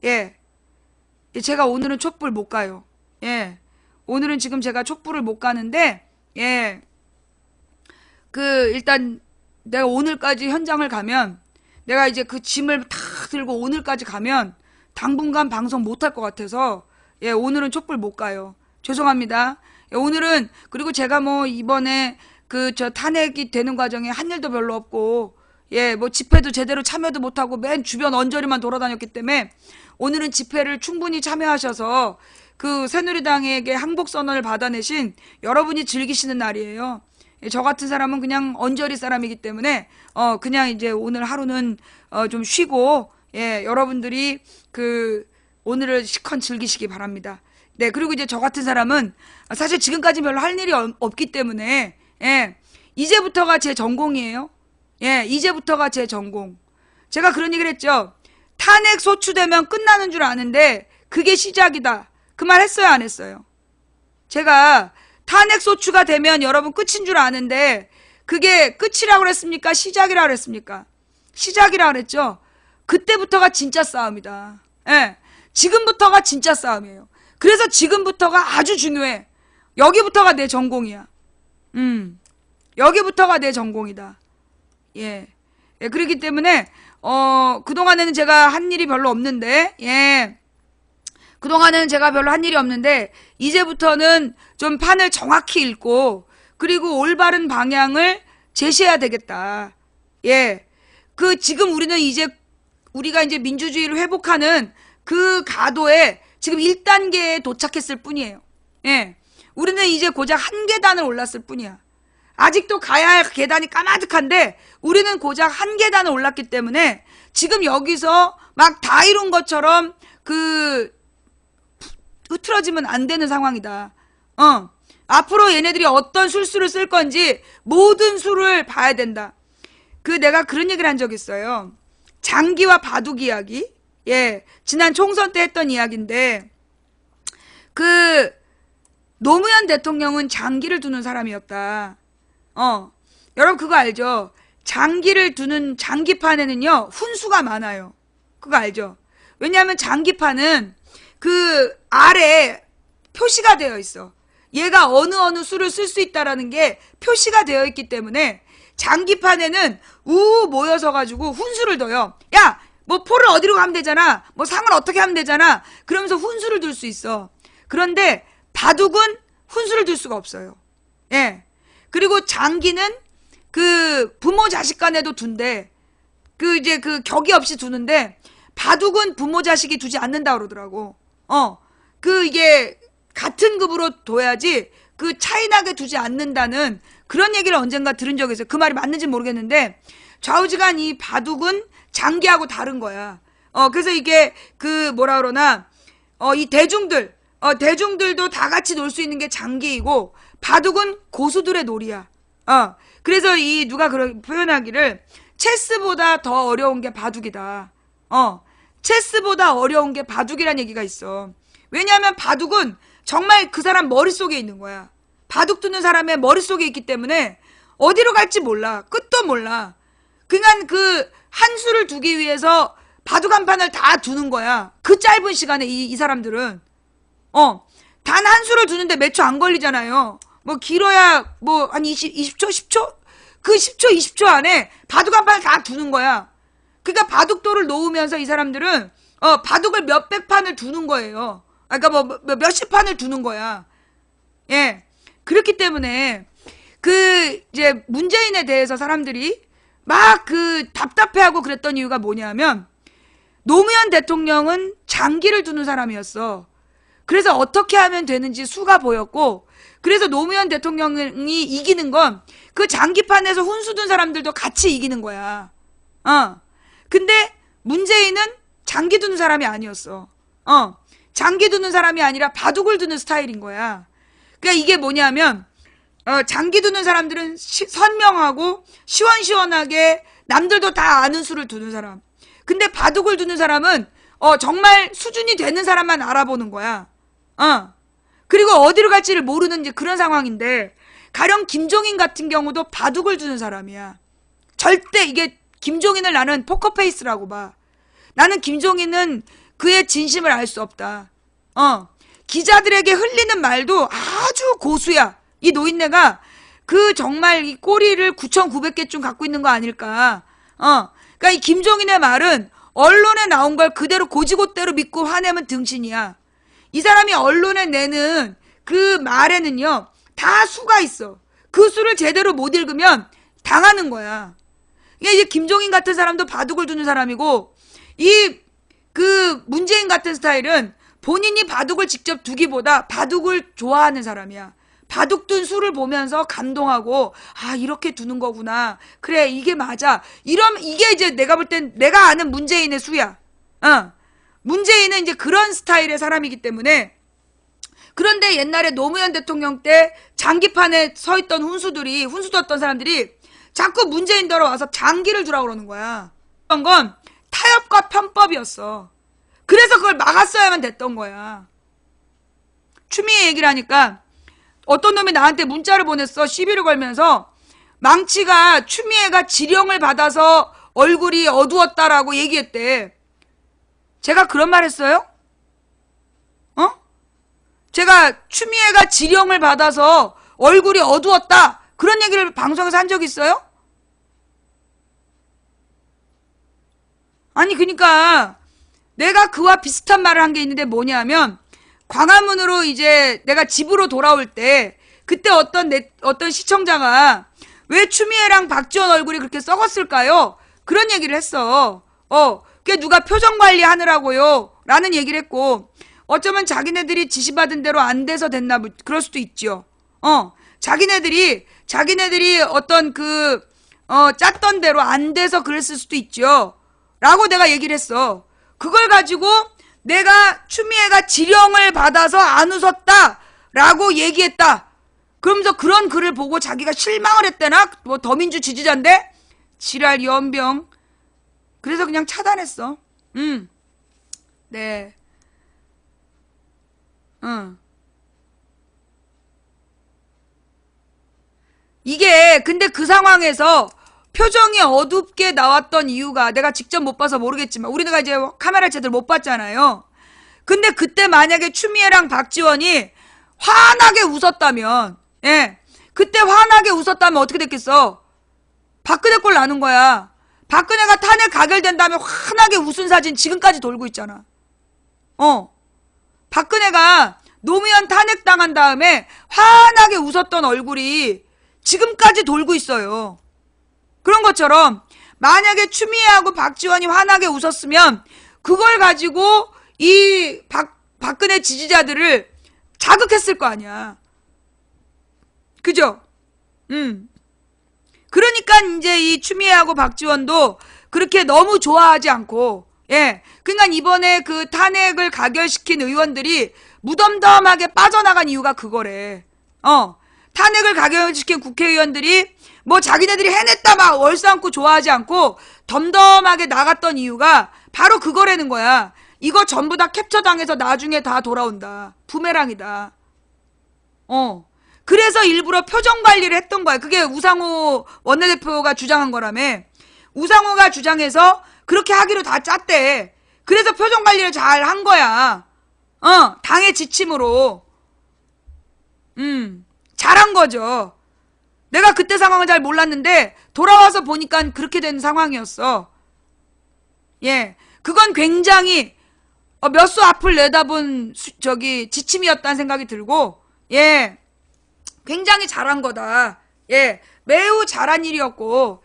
[SPEAKER 1] 예. 제가 오늘은 촛불 못 가요. 예. 오늘은 지금 제가 촛불을 못 가는데, 예. 일단 내가 오늘까지 현장을 가면, 내가 이제 그 짐을 다 들고 오늘까지 가면 당분간 방송 못 할 것 같아서, 예, 오늘은 촛불 못 가요. 죄송합니다. 예, 오늘은, 그리고 제가 뭐 이번에 탄핵이 되는 과정에 한 일도 별로 없고, 예, 뭐 집회도 제대로 참여도 못하고 맨 주변 언저리만 돌아다녔기 때문에 오늘은 집회를 충분히 참여하셔서 그 새누리당에게 항복선언을 받아내신 여러분이 즐기시는 날이에요. 예, 저 같은 사람은 그냥 언저리 사람이기 때문에 그냥 이제 오늘 하루는 좀 쉬고, 예, 여러분들이 오늘을 시컨 즐기시기 바랍니다. 네, 그리고 이제 저 같은 사람은 사실 지금까지 별로 할 일이 없기 때문에, 예, 이제부터가 제 전공이에요. 예, 이제부터가 제 전공. 제가 그런 얘기를 했죠. 탄핵 소추되면 끝나는 줄 아는데 그게 시작이다. 그 말 했어요, 안 했어요? 제가 탄핵 소추가 되면 여러분 끝인 줄 아는데 그게 끝이라고 그랬습니까? 시작이라고 그랬습니까? 시작이라고 그랬죠? 그때부터가 진짜 싸움이다. 예. 지금부터가 진짜 싸움이에요. 그래서 지금부터가 아주 중요해. 여기부터가 내 전공이야. 여기부터가 내 전공이다. 예. 예, 그렇기 때문에, 그동안에는 제가 한 일이 별로 없는데, 예. 그동안은 제가 별로 한 일이 없는데, 이제부터는 좀 판을 정확히 읽고, 그리고 올바른 방향을 제시해야 되겠다. 예. 지금 우리가 이제 민주주의를 회복하는 그 가도에 지금 1단계에 도착했을 뿐이에요. 예. 우리는 이제 고작 한 계단을 올랐을 뿐이야. 아직도 가야 할 계단이 까마득한데 우리는 고작 한 계단을 올랐기 때문에 지금 여기서 막 다 이룬 것처럼 흐트러지면 안 되는 상황이다. 앞으로 얘네들이 어떤 술수를 쓸 건지 모든 수를 봐야 된다. 내가 그런 얘기를 한 적 있어요. 장기와 바둑 이야기. 예. 지난 총선 때 했던 이야기인데, 노무현 대통령은 장기를 두는 사람이었다. 여러분 그거 알죠? 장기를 두는 장기판에는요, 훈수가 많아요. 그거 알죠? 왜냐하면 장기판은 아래에 표시가 되어 있어. 얘가 어느 수를 쓸 수 있다라는 게 표시가 되어 있기 때문에 장기판에는 모여서 가지고 훈수를 둬요. 야, 뭐 포를 어디로 가면 되잖아. 뭐 상을 어떻게 하면 되잖아. 그러면서 훈수를 둘 수 있어. 그런데 바둑은 훈수를 둘 수가 없어요. 예. 그리고 장기는 부모 자식 간에도 둔대. 격이 없이 두는데 바둑은 부모 자식이 두지 않는다 그러더라고. 이게 같은 급으로 둬야지 차이 나게 두지 않는다는 그런 얘기를 언젠가 들은 적이 있어요. 그 말이 맞는지 모르겠는데 좌우지간 이 바둑은 장기하고 다른 거야. 그래서 이게 뭐라 그러나 이 대중들도 다 같이 놀 수 있는 게 장기이고 바둑은 고수들의 놀이야. 그래서 누가 그런 표현하기를 체스보다 더 어려운 게 바둑이다. 체스보다 어려운 게 바둑이란 얘기가 있어. 왜냐하면 바둑은 정말 그 사람 머릿속에 있는 거야. 바둑 두는 사람의 머릿속에 있기 때문에 어디로 갈지 몰라. 끝도 몰라. 그러니까 한 수를 두기 위해서 바둑 한 판을 다 두는 거야. 그 짧은 시간에 이 사람들은. 단 한 수를 두는데 몇 초 안 걸리잖아요. 뭐 길어야 뭐 한 20초? 10초? 그 10초, 20초 안에 바둑 한 판을 다 두는 거야. 그러니까 바둑돌을 놓으면서 이 사람들은 바둑을 몇백 판을 두는 거예요. 그러니까 뭐 몇십 판을 두는 거야. 예. 그렇기 때문에 이제 문재인에 대해서 사람들이 막 답답해하고 그랬던 이유가 뭐냐면 노무현 대통령은 장기를 두는 사람이었어. 그래서 어떻게 하면 되는지 수가 보였고, 그래서 노무현 대통령이 이기는 건 그 장기판에서 훈수 둔 사람들도 같이 이기는 거야. 근데 문재인은 장기 두는 사람이 아니었어. 장기 두는 사람이 아니라 바둑을 두는 스타일인 거야. 그러니까 이게 뭐냐면 장기 두는 사람들은 선명하고 시원시원하게 남들도 다 아는 수를 두는 사람. 근데 바둑을 두는 사람은 정말 수준이 되는 사람만 알아보는 거야. 그리고 어디로 갈지를 모르는 이제 그런 상황인데, 가령 김종인 같은 경우도 바둑을 두는 사람이야. 절대 이게 김종인을 나는 포커페이스라고 봐. 나는 김종인은 그의 진심을 알 수 없다. 기자들에게 흘리는 말도 아주 고수야. 이 노인네가 정말 이 꼬리를 9,900개쯤 갖고 있는 거 아닐까. 그러니까 이 김종인의 말은 언론에 나온 걸 그대로 고지고대로 믿고 화내면 등신이야. 이 사람이 언론에 내는 그 말에는요, 다 수가 있어. 그 수를 제대로 못 읽으면 당하는 거야. 이제 김종인 같은 사람도 바둑을 두는 사람이고, 문재인 같은 스타일은 본인이 바둑을 직접 두기보다 바둑을 좋아하는 사람이야. 바둑 둔 수를 보면서 감동하고, 이렇게 두는 거구나. 그래, 이게 맞아. 이게 이제 내가 볼 땐 내가 아는 문재인의 수야. 문재인은 이제 그런 스타일의 사람이기 때문에. 그런데 옛날에 노무현 대통령 때 장기판에 서 있던 훈수 뒀던 사람들이 자꾸 문재인 들어와서 장기를 두라고 그러는 거야. 그런 건 타협과 편법이었어. 그래서 그걸 막았어야만 됐던 거야. 추미애 얘기를 하니까 어떤 놈이 나한테 문자를 보냈어. 시비를 걸면서 망치가 추미애가 지령을 받아서 얼굴이 어두웠다라고 얘기했대. 제가 그런 말 했어요? 제가 추미애가 지령을 받아서 얼굴이 어두웠다 그런 얘기를 방송에서 한 적 있어요? 아니 그러니까 내가 그와 비슷한 말을 한 게 있는데 뭐냐면 광화문으로 이제 내가 집으로 돌아올 때 그때 어떤 시청자가 왜 추미애랑 박지원 얼굴이 그렇게 썩었을까요? 그런 얘기를 했어. 그게 누가 표정 관리 하느라고요 라는 얘기를 했고, 어쩌면 자기네들이 지시받은 대로 안 돼서 됐나, 그럴 수도 있죠. 자기네들이 어떤 짰던 대로 안 돼서 그랬을 수도 있죠. 라고 내가 얘기를 했어. 그걸 가지고 내가 추미애가 지령을 받아서 안 웃었다 라고 얘기했다. 그러면서 그런 글을 보고 자기가 실망을 했대나? 뭐 더민주 지지자인데? 지랄 연병. 그래서 그냥 차단했어. 네. 이게 근데 그 상황에서 표정이 어둡게 나왔던 이유가 내가 직접 못 봐서 모르겠지만 우리가 이제 카메라 제대로 못 봤잖아요. 근데 그때 만약에 추미애랑 박지원이 환하게 웃었다면, 예, 그때 환하게 웃었다면 어떻게 됐겠어? 박근혜 꼴 나는 거야. 박근혜가 탄핵 가결된 다음에 환하게 웃은 사진 지금까지 돌고 있잖아. 박근혜가 노무현 탄핵당한 다음에 환하게 웃었던 얼굴이 지금까지 돌고 있어요. 그런 것처럼 만약에 추미애하고 박지원이 환하게 웃었으면 그걸 가지고 이 박근혜 지지자들을 자극했을 거 아니야. 그죠? 그러니까 이제 이 추미애하고 박지원도 그렇게 너무 좋아하지 않고, 예. 그러니까 이번에 그 탄핵을 가결시킨 의원들이 무덤덤하게 빠져나간 이유가 그거래. 탄핵을 가결시킨 국회의원들이 뭐 자기네들이 해냈다 막 얼싸안고 좋아하지 않고 덤덤하게 나갔던 이유가 바로 그거라는 거야. 이거 전부 다 캡처당해서 나중에 다 돌아온다. 부메랑이다. 그래서 일부러 표정 관리를 했던 거야. 그게 우상호 원내대표가 주장한 거라며. 우상호가 주장해서 그렇게 하기로 다 짰대. 그래서 표정 관리를 잘 한 거야. 당의 지침으로. 잘한 거죠. 내가 그때 상황을 잘 몰랐는데 돌아와서 보니까 그렇게 된 상황이었어. 예, 그건 굉장히 몇 수 앞을 내다본 지침이었다는 생각이 들고, 예, 굉장히 잘한 거다. 예, 매우 잘한 일이었고,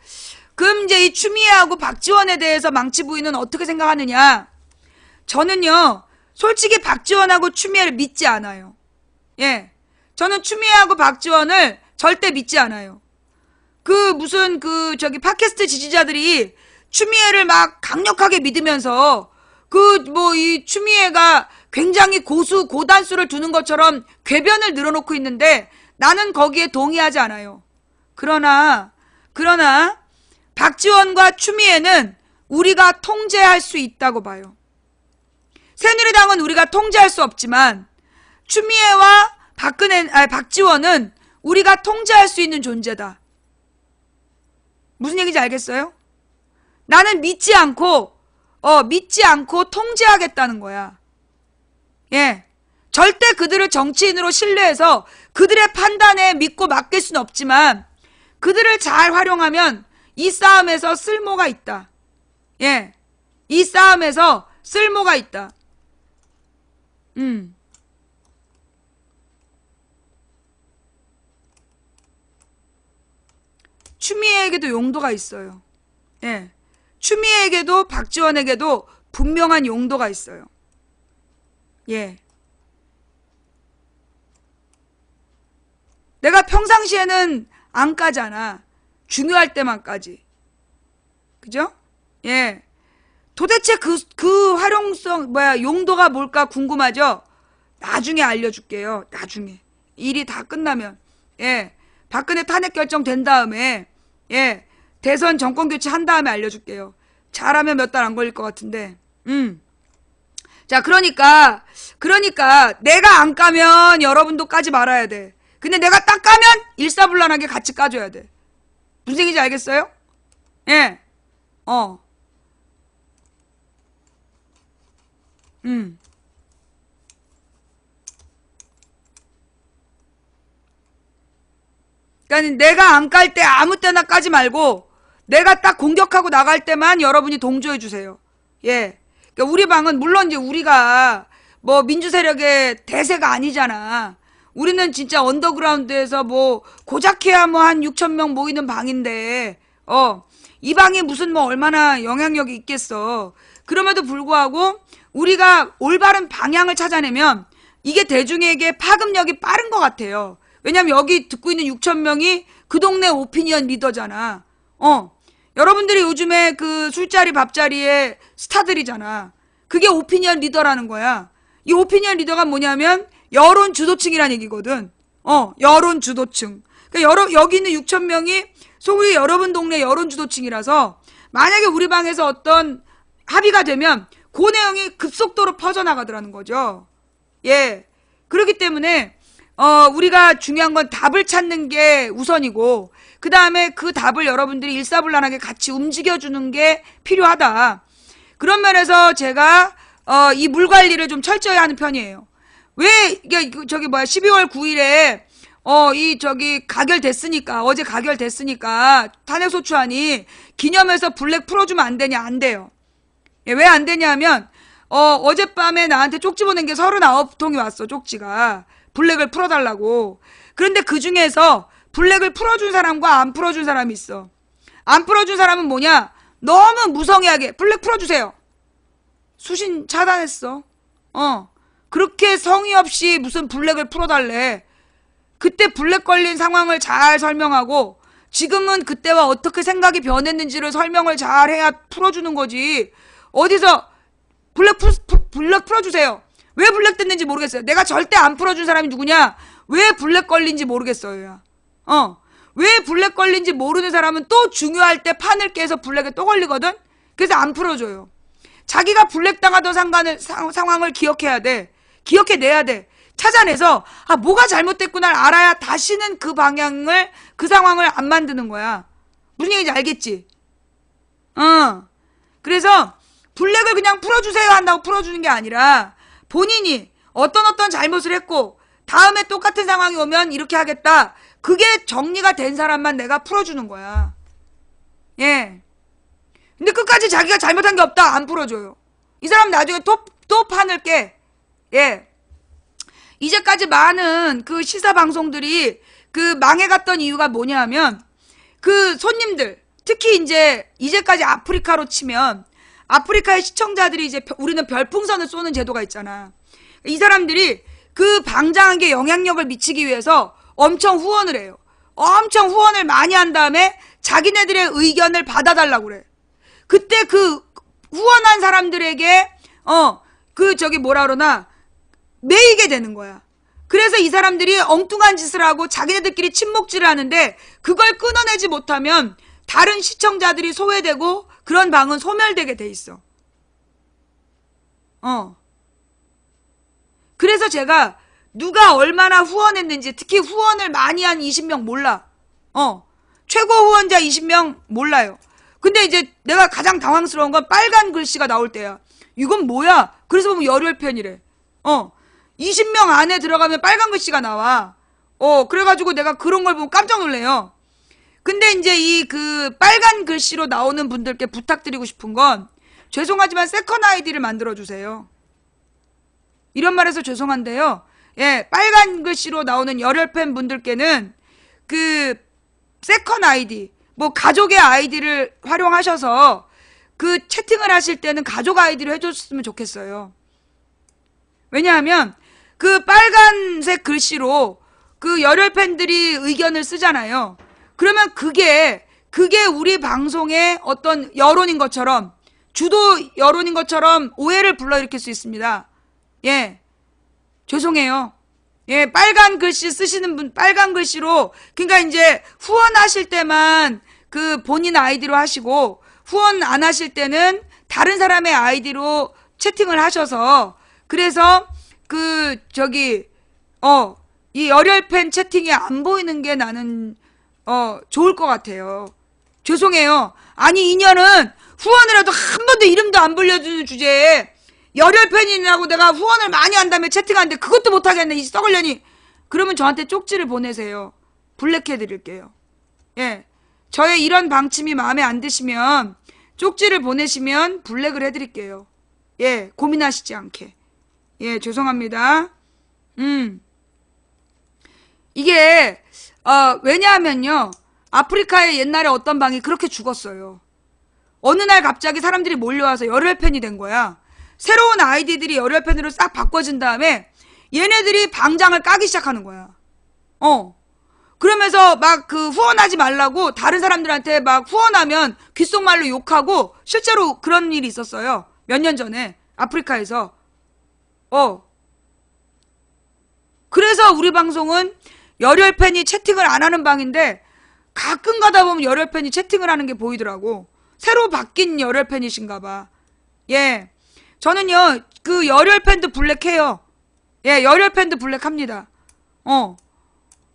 [SPEAKER 1] 그럼 이제 이 추미애하고 박지원에 대해서 망치 부인은 어떻게 생각하느냐? 저는요, 솔직히 박지원하고 추미애를 믿지 않아요. 예, 저는 추미애하고 박지원을 절대 믿지 않아요. 팟캐스트 지지자들이 추미애를 막 강력하게 믿으면서 이 추미애가 굉장히 고단수를 두는 것처럼 궤변을 늘어놓고 있는데 나는 거기에 동의하지 않아요. 그러나 박지원과 추미애는 우리가 통제할 수 있다고 봐요. 새누리당은 우리가 통제할 수 없지만 추미애와 박지원은 우리가 통제할 수 있는 존재다. 무슨 얘기인지 알겠어요? 나는 믿지 않고 통제하겠다는 거야. 예. 절대 그들을 정치인으로 신뢰해서 그들의 판단에 믿고 맡길 수는 없지만 그들을 잘 활용하면 이 싸움에서 쓸모가 있다. 예. 이 싸움에서 쓸모가 있다. 추미애에게도 용도가 있어요. 예. 추미애에게도 박지원에게도 분명한 용도가 있어요. 예. 내가 평상시에는 안 까잖아. 중요할 때만 까지. 그죠? 예. 도대체 그 활용성, 용도가 뭘까 궁금하죠? 나중에 알려줄게요. 나중에. 일이 다 끝나면. 예. 박근혜 탄핵 결정된 다음에, 예. 대선 정권 교체 한 다음에 알려줄게요. 잘하면 몇 달 안 걸릴 것 같은데. 자, 그러니까 내가 안 까면 여러분도 까지 말아야 돼. 근데 내가 딱 까면 일사불란하게 같이 까줘야 돼. 무슨 얘기인지 알겠어요? 예. 어. 음. 그러니까 내가 안 깔 때 아무 때나 까지 말고 내가 딱 공격하고 나갈 때만 여러분이 동조해 주세요. 예. 그러니까 우리 방은 물론 이제 우리가 뭐 민주 세력의 대세가 아니잖아. 우리는 진짜 언더그라운드에서 뭐 고작해야 뭐 한 6천 명 모이는 방인데 이 방이 무슨 뭐 얼마나 영향력이 있겠어. 그럼에도 불구하고 우리가 올바른 방향을 찾아내면 이게 대중에게 파급력이 빠른 것 같아요. 왜냐면 여기 듣고 있는 6천 명이 그 동네 오피니언 리더잖아. 여러분들이 요즘에 그 술자리 밥자리의 스타들이잖아. 그게 오피니언 리더라는 거야. 이 오피니언 리더가 뭐냐면 여론 주도층이란 얘기거든. 여론 주도층. 그러니까 여기 있는 6천 명이 소위 여러분 동네 여론 주도층이라서 만약에 우리 방에서 어떤 합의가 되면 그 내용이 급속도로 퍼져나가더라는 거죠. 예. 그렇기 때문에 우리가 중요한 건 답을 찾는 게 우선이고 그 다음에 그 답을 여러분들이 일사불란하게 같이 움직여주는 게 필요하다. 그런 면에서 제가 이 물 관리를 좀 철저히 하는 편이에요. 왜 이게 저기 뭐야 12월 9일에 가결됐으니까 어제 가결됐으니까 탄핵소추안이 기념해서 블랙 풀어주면 안 되냐? 안 돼요. 예, 왜 안 되냐면 어젯밤에 나한테 쪽지 보낸 게 39통이 왔어. 쪽지가 블랙을 풀어달라고. 그런데 그 중에서 블랙을 풀어준 사람과 안 풀어준 사람이 있어. 안 풀어준 사람은 뭐냐? 너무 무성의하게 블랙 풀어주세요. 수신 차단했어. 그렇게 성의 없이 무슨 블랙을 풀어달래. 그때 블랙 걸린 상황을 잘 설명하고 지금은 그때와 어떻게 생각이 변했는지를 설명을 잘 해야 풀어주는 거지. 어디서 블랙 풀어주세요. 왜 블랙 됐는지 모르겠어요. 내가 절대 안 풀어준 사람이 누구냐? 왜 블랙 걸린지 모르겠어요. 왜 블랙 걸린지 모르는 사람은 또 중요할 때 판을 깨서 블랙에 또 걸리거든? 그래서 안 풀어줘요. 자기가 블랙 당하던 상황을 기억해야 돼. 기억해내야 돼. 찾아내서 뭐가 잘못됐구나를 알아야 다시는 그 방향을 그 상황을 안 만드는 거야. 무슨 얘기인지 알겠지? 그래서 블랙을 그냥 풀어주세요 한다고 풀어주는 게 아니라 본인이 어떤 잘못을 했고 다음에 똑같은 상황이 오면 이렇게 하겠다. 그게 정리가 된 사람만 내가 풀어주는 거야. 예. 근데 끝까지 자기가 잘못한 게 없다. 안 풀어줘요. 이 사람 나중에 또 판을 깨. 예. 이제까지 많은 그 시사 방송들이 그 망해갔던 이유가 뭐냐 하면 그 손님들 특히 이제까지 아프리카로 치면 아프리카의 시청자들이 이제 우리는 별풍선을 쏘는 제도가 있잖아. 이 사람들이 그 방장하게 영향력을 미치기 위해서 엄청 후원을 해요. 엄청 후원을 많이 한 다음에 자기네들의 의견을 받아달라고 그래. 그때 그 후원한 사람들에게 매이게 되는 거야. 그래서 이 사람들이 엉뚱한 짓을 하고 자기네들끼리 친목질을 하는데 그걸 끊어내지 못하면 다른 시청자들이 소외되고 그런 방은 소멸되게 돼 있어. 그래서 제가 누가 얼마나 후원했는지 특히 후원을 많이 한 20명 몰라. 최고 후원자 20명 몰라요. 근데 이제 내가 가장 당황스러운 건 빨간 글씨가 나올 때야. 이건 뭐야? 그래서 보면 열혈팬이래. 20명 안에 들어가면 빨간 글씨가 나와. 그래가지고 내가 그런 걸 보면 깜짝 놀래요. 근데 이제 이 그 빨간 글씨로 나오는 분들께 부탁드리고 싶은 건 죄송하지만 세컨 아이디를 만들어주세요. 이런 말해서 죄송한데요. 예, 빨간 글씨로 나오는 열혈팬 분들께는 그 세컨 아이디, 뭐 가족의 아이디를 활용하셔서 그 채팅을 하실 때는 가족 아이디로 해줬으면 좋겠어요. 왜냐하면 그 빨간색 글씨로 그 열혈팬들이 의견을 쓰잖아요. 그러면 그게 우리 방송의 어떤 여론인 것처럼 주도 여론인 것처럼 오해를 불러일으킬 수 있습니다. 예. 죄송해요. 예, 빨간 글씨 쓰시는 분, 빨간 글씨로, 그러니까 이제 후원하실 때만 그 본인 아이디로 하시고, 후원 안 하실 때는 다른 사람의 아이디로 채팅을 하셔서, 그래서 이 열혈팬 채팅이 안 보이는 게 나는, 좋을 것 같아요. 죄송해요. 아니, 인연은 후원이라도 한 번도 이름도 안 불려주는 주제에 열혈 팬이라고 내가 후원을 많이 한 다음에 채팅하는데 그것도 못하겠네, 이 썩을년이. 그러면 저한테 쪽지를 보내세요. 블랙해드릴게요. 예. 저의 이런 방침이 마음에 안 드시면 쪽지를 보내시면 블랙을 해드릴게요. 예. 고민하시지 않게. 예. 죄송합니다. 이게 왜냐하면요. 아프리카의 옛날에 어떤 방이 그렇게 죽었어요. 어느 날 갑자기 사람들이 몰려와서 열혈팬이 된 거야. 새로운 아이디들이 열혈팬으로 싹 바꿔진 다음에 얘네들이 방장을 까기 시작하는 거야. 그러면서 막 그 후원하지 말라고 다른 사람들한테 막 후원하면 귓속말로 욕하고 실제로 그런 일이 있었어요. 몇 년 전에 아프리카에서. 그래서 우리 방송은 열혈팬이 채팅을 안 하는 방인데 가끔 가다 보면 열혈팬이 채팅을 하는 게 보이더라고. 새로 바뀐 열혈팬이신가 봐. 예. 저는요, 그 열혈팬도 블랙해요. 예, 열혈팬도 블랙합니다.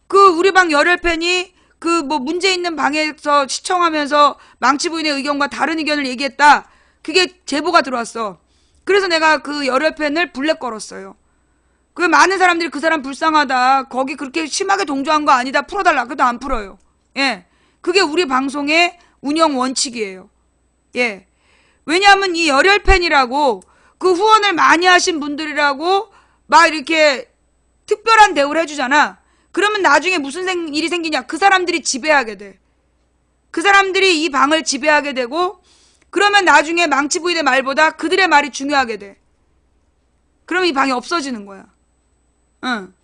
[SPEAKER 1] 그 우리 방 열혈팬이 그 뭐 문제 있는 방에서 시청하면서 망치 부인의 의견과 다른 의견을 얘기했다. 그게 제보가 들어왔어. 그래서 내가 그 열혈팬을 블랙 걸었어요. 그 많은 사람들이 그 사람 불쌍하다. 거기 그렇게 심하게 동조한 거 아니다. 풀어달라. 그래도 안 풀어요. 예. 그게 우리 방송의 운영 원칙이에요. 예. 왜냐하면 이 열혈팬이라고 그 후원을 많이 하신 분들이라고 막 이렇게 특별한 대우를 해주잖아. 그러면 나중에 무슨 일이 생기냐. 그 사람들이 지배하게 돼. 그 사람들이 이 방을 지배하게 되고 그러면 나중에 망치 부인의 말보다 그들의 말이 중요하게 돼. 그러면 이 방이 없어지는 거야. 응.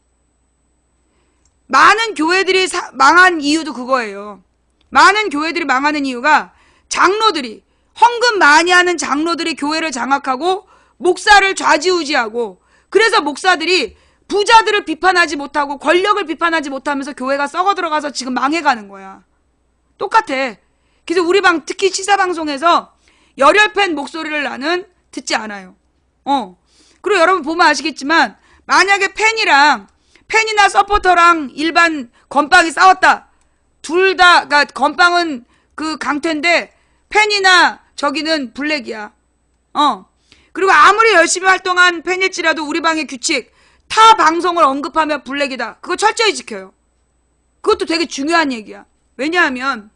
[SPEAKER 1] 많은 교회들이 망한 이유도 그거예요. 많은 교회들이 망하는 이유가 장로들이 헌금 많이 하는 장로들이 교회를 장악하고 목사를 좌지우지하고 그래서 목사들이 부자들을 비판하지 못하고 권력을 비판하지 못하면서 교회가 썩어 들어가서 지금 망해가는 거야. 똑같아. 그래서 우리 방 특히 시사방송에서 열혈팬 목소리를 나는 듣지 않아요. 그리고 여러분 보면 아시겠지만 만약에 팬이나 서포터랑 일반 건빵이 싸웠다. 둘 다, 그러니까 건빵은 그 강태인데 팬이나 저기는 블랙이야. 그리고 아무리 열심히 활동한 팬일지라도 우리 방의 규칙, 타 방송을 언급하면 블랙이다. 그거 철저히 지켜요. 그것도 되게 중요한 얘기야. 왜냐하면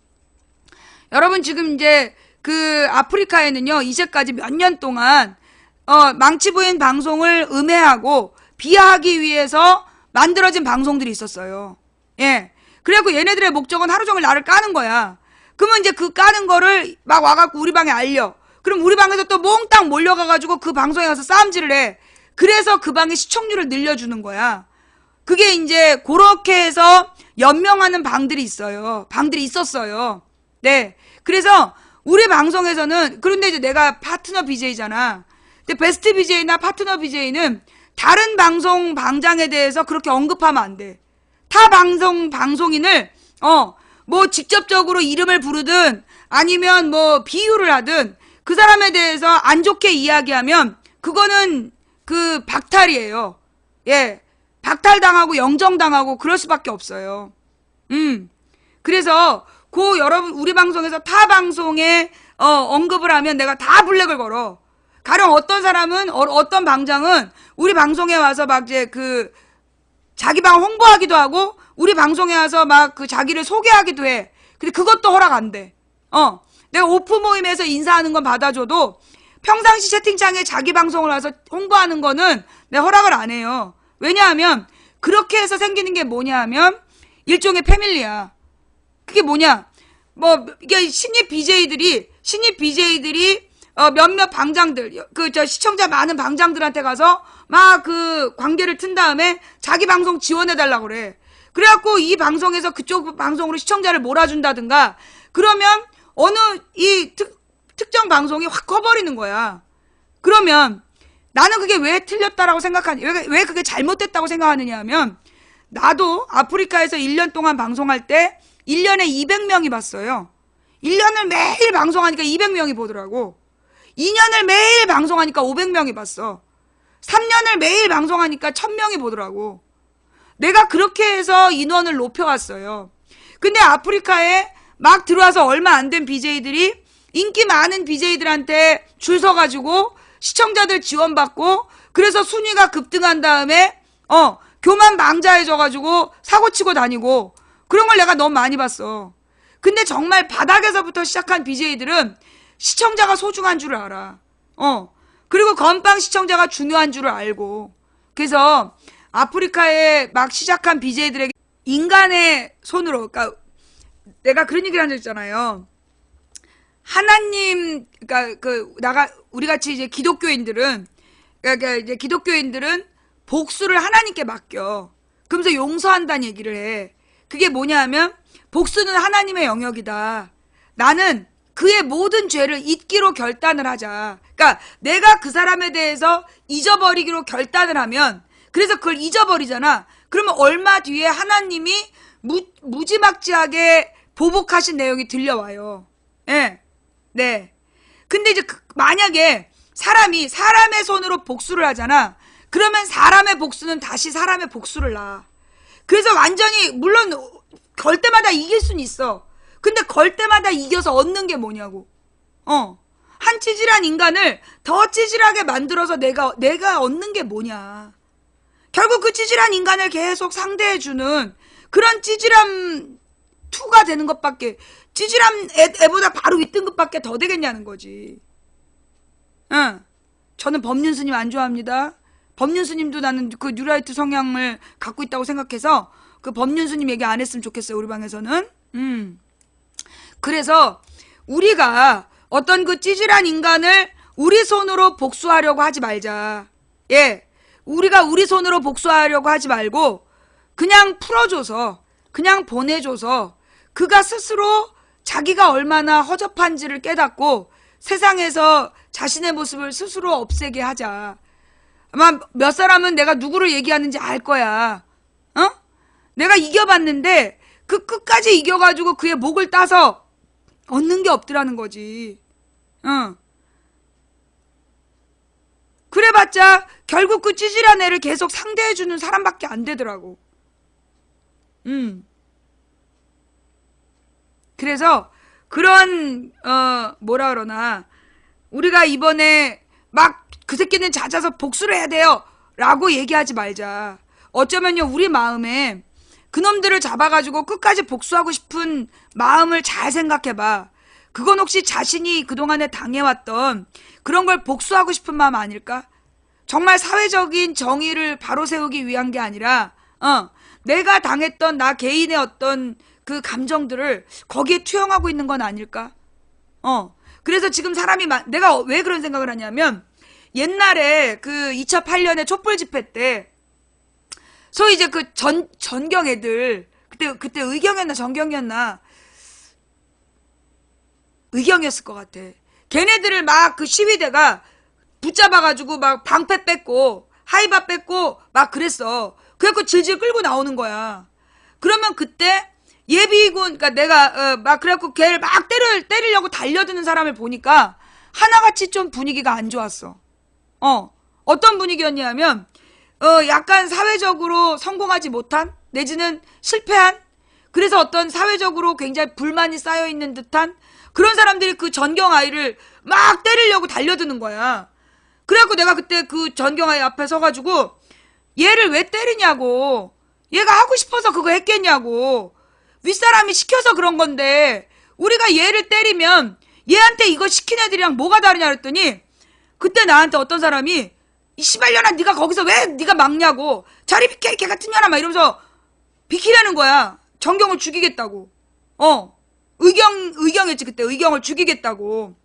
[SPEAKER 1] 여러분 지금 이제 그 아프리카에는요 이제까지 몇 년 동안 망치부인 방송을 음해하고 비하하기 위해서 만들어진 방송들이 있었어요. 예. 그래갖고 얘네들의 목적은 하루 종일 나를 까는 거야. 그러면 이제 그 까는 거를 막 와갖고 우리 방에 알려. 그럼 우리 방에서 또 몽땅 몰려가가지고 그 방송에 가서 싸움질을 해. 그래서 그 방의 시청률을 늘려주는 거야. 그게 이제 그렇게 해서 연명하는 방들이 있어요. 방들이 있었어요. 네. 그래서 우리 방송에서는 그런데 이제 내가 파트너 BJ잖아. 근데 베스트 BJ나 파트너 BJ는 다른 방송 방장에 대해서 그렇게 언급하면 안 돼. 타 방송인을 뭐 직접적으로 이름을 부르든 아니면 뭐 비유를 하든 그 사람에 대해서 안 좋게 이야기하면 그거는 그 박탈이에요. 예. 박탈당하고 영정당하고 그럴 수밖에 없어요. 그래서 여러분 우리 방송에서 타 방송에 언급을 하면 내가 다 블랙을 걸어. 가령 어떤 사람은 어떤 방장은 우리 방송에 와서 막 이제 그 자기 방 홍보하기도 하고 우리 방송에 와서 막 그 자기를 소개하기도 해. 근데 그것도 허락 안 돼. 내가 오프 모임에서 인사하는 건 받아줘도 평상시 채팅창에 자기 방송을 와서 홍보하는 거는 내가 허락을 안 해요. 왜냐하면 그렇게 해서 생기는 게 뭐냐 하면 일종의 패밀리야. 그게 뭐냐? 뭐 이게 신입 BJ들이 몇몇 방장들 시청자 많은 방장들한테 가서 막 그 관계를 튼 다음에 자기 방송 지원해달라고 그래. 그래갖고 이 방송에서 그쪽 방송으로 시청자를 몰아준다든가 그러면 어느 특정 방송이 확 커버리는 거야. 그러면 나는 그게 왜 틀렸다라고 생각하냐, 왜 그게 잘못됐다고 생각하느냐 하면 나도 아프리카에서 1년 동안 방송할 때 1년에 200명이 봤어요. 1년을 매일 방송하니까 200명이 보더라고. 2년을 매일 방송하니까 500명이 봤어. 3년을 매일 방송하니까 1000명이 보더라고. 내가 그렇게 해서 인원을 높여왔어요. 근데 아프리카에 막 들어와서 얼마 안 된 BJ들이 인기 많은 BJ들한테 줄 서가지고 시청자들 지원받고 그래서 순위가 급등한 다음에 교만 망자해져가지고 사고치고 다니고 그런 걸 내가 너무 많이 봤어. 근데 정말 바닥에서부터 시작한 BJ들은 시청자가 소중한 줄을 알아. 그리고 건빵 시청자가 중요한 줄을 알고. 그래서 아프리카에 막 시작한 BJ들에게 인간의 손으로, 그러니까 내가 그런 얘기를 한 적 있잖아요. 하나님, 그러니까 우리 같이 이제 기독교인들은, 그러니까 이제 기독교인들은 복수를 하나님께 맡겨. 그러면서 용서한다는 얘기를 해. 그게 뭐냐 하면 복수는 하나님의 영역이다. 나는 그의 모든 죄를 잊기로 결단을 하자. 그러니까 내가 그 사람에 대해서 잊어버리기로 결단을 하면 그래서 그걸 잊어버리잖아. 그러면 얼마 뒤에 하나님이 무지막지하게 보복하신 내용이 들려와요. 예. 네. 근데 이제 만약에 사람이 사람의 손으로 복수를 하잖아. 그러면 사람의 복수는 다시 사람의 복수를 놔. 그래서 완전히 물론 걸 때마다 이길 수는 있어. 근데 걸 때마다 이겨서 얻는 게 뭐냐고. 한 찌질한 인간을 더 찌질하게 만들어서 내가 얻는 게 뭐냐. 결국 그 찌질한 인간을 계속 상대해주는 그런 찌질함 2가 되는 것밖에, 찌질함 애보다 바로 윗등급밖에 더 되겠냐는 거지. 저는 법륜 스님 안 좋아합니다. 법륜 스님도 나는 그 뉴라이트 성향을 갖고 있다고 생각해서 그 법륜 스님 얘기 안 했으면 좋겠어요, 우리 방에서는. 그래서 우리가 어떤 그 찌질한 인간을 우리 손으로 복수하려고 하지 말자. 예. 우리가 우리 손으로 복수하려고 하지 말고 그냥 풀어줘서, 그냥 보내줘서 그가 스스로 자기가 얼마나 허접한지를 깨닫고 세상에서 자신의 모습을 스스로 없애게 하자. 아마 몇 사람은 내가 누구를 얘기하는지 알 거야. 내가 이겨봤는데 그 끝까지 이겨가지고 그의 목을 따서 얻는 게 없더라는 거지. 그래봤자 결국 그 찌질한 애를 계속 상대해주는 사람밖에 안 되더라고. 그래서 그런 뭐라 그러나 우리가 이번에 막 그 새끼는 잦아서 복수를 해야 돼요 라고 얘기하지 말자. 어쩌면요 우리 마음에 그놈들을 잡아가지고 끝까지 복수하고 싶은 마음을 잘 생각해봐. 그건 혹시 자신이 그동안에 당해왔던 그런 걸 복수하고 싶은 마음 아닐까? 정말 사회적인 정의를 바로 세우기 위한 게 아니라 내가 당했던 나 개인의 어떤 그 감정들을 거기에 투영하고 있는 건 아닐까? 그래서 지금 사람이 내가 왜 그런 생각을 하냐면 옛날에 그 2008년에 촛불 집회 때 소위 이제 그 전경 애들 그때 의경이었나 전경이었나 의경이었을 것 같아. 걔네들을 막 그 시위대가 붙잡아가지고 막 방패 뺏고 하이바 뺏고 막 그랬어. 그래갖고 질질 끌고 나오는 거야. 그러면 그때 예비군, 그러니까 내가 막 그래갖고 걔를 막 때리려고 달려드는 사람을 보니까 하나같이 좀 분위기가 안 좋았어. 어떤 분위기였냐면 약간 사회적으로 성공하지 못한 내지는 실패한, 그래서 어떤 사회적으로 굉장히 불만이 쌓여있는 듯한 그런 사람들이 그 전경아이를 막 때리려고 달려드는 거야. 그래갖고 내가 그때 그 전경아이 앞에 서가지고 얘를 왜 때리냐고, 얘가 하고 싶어서 그거 했겠냐고, 윗사람이 시켜서 그런 건데 우리가 얘를 때리면 얘한테 이거 시킨 애들이랑 뭐가 다르냐 그랬더니 그때 나한테 어떤 사람이 이 씨발년아 네가 거기서 왜 네가 막냐고, 자리 비켜 개 같은 년아 막 이러면서 비키라는 거야. 전경을 죽이겠다고. 의경했지. 그때 의경을 죽이겠다고.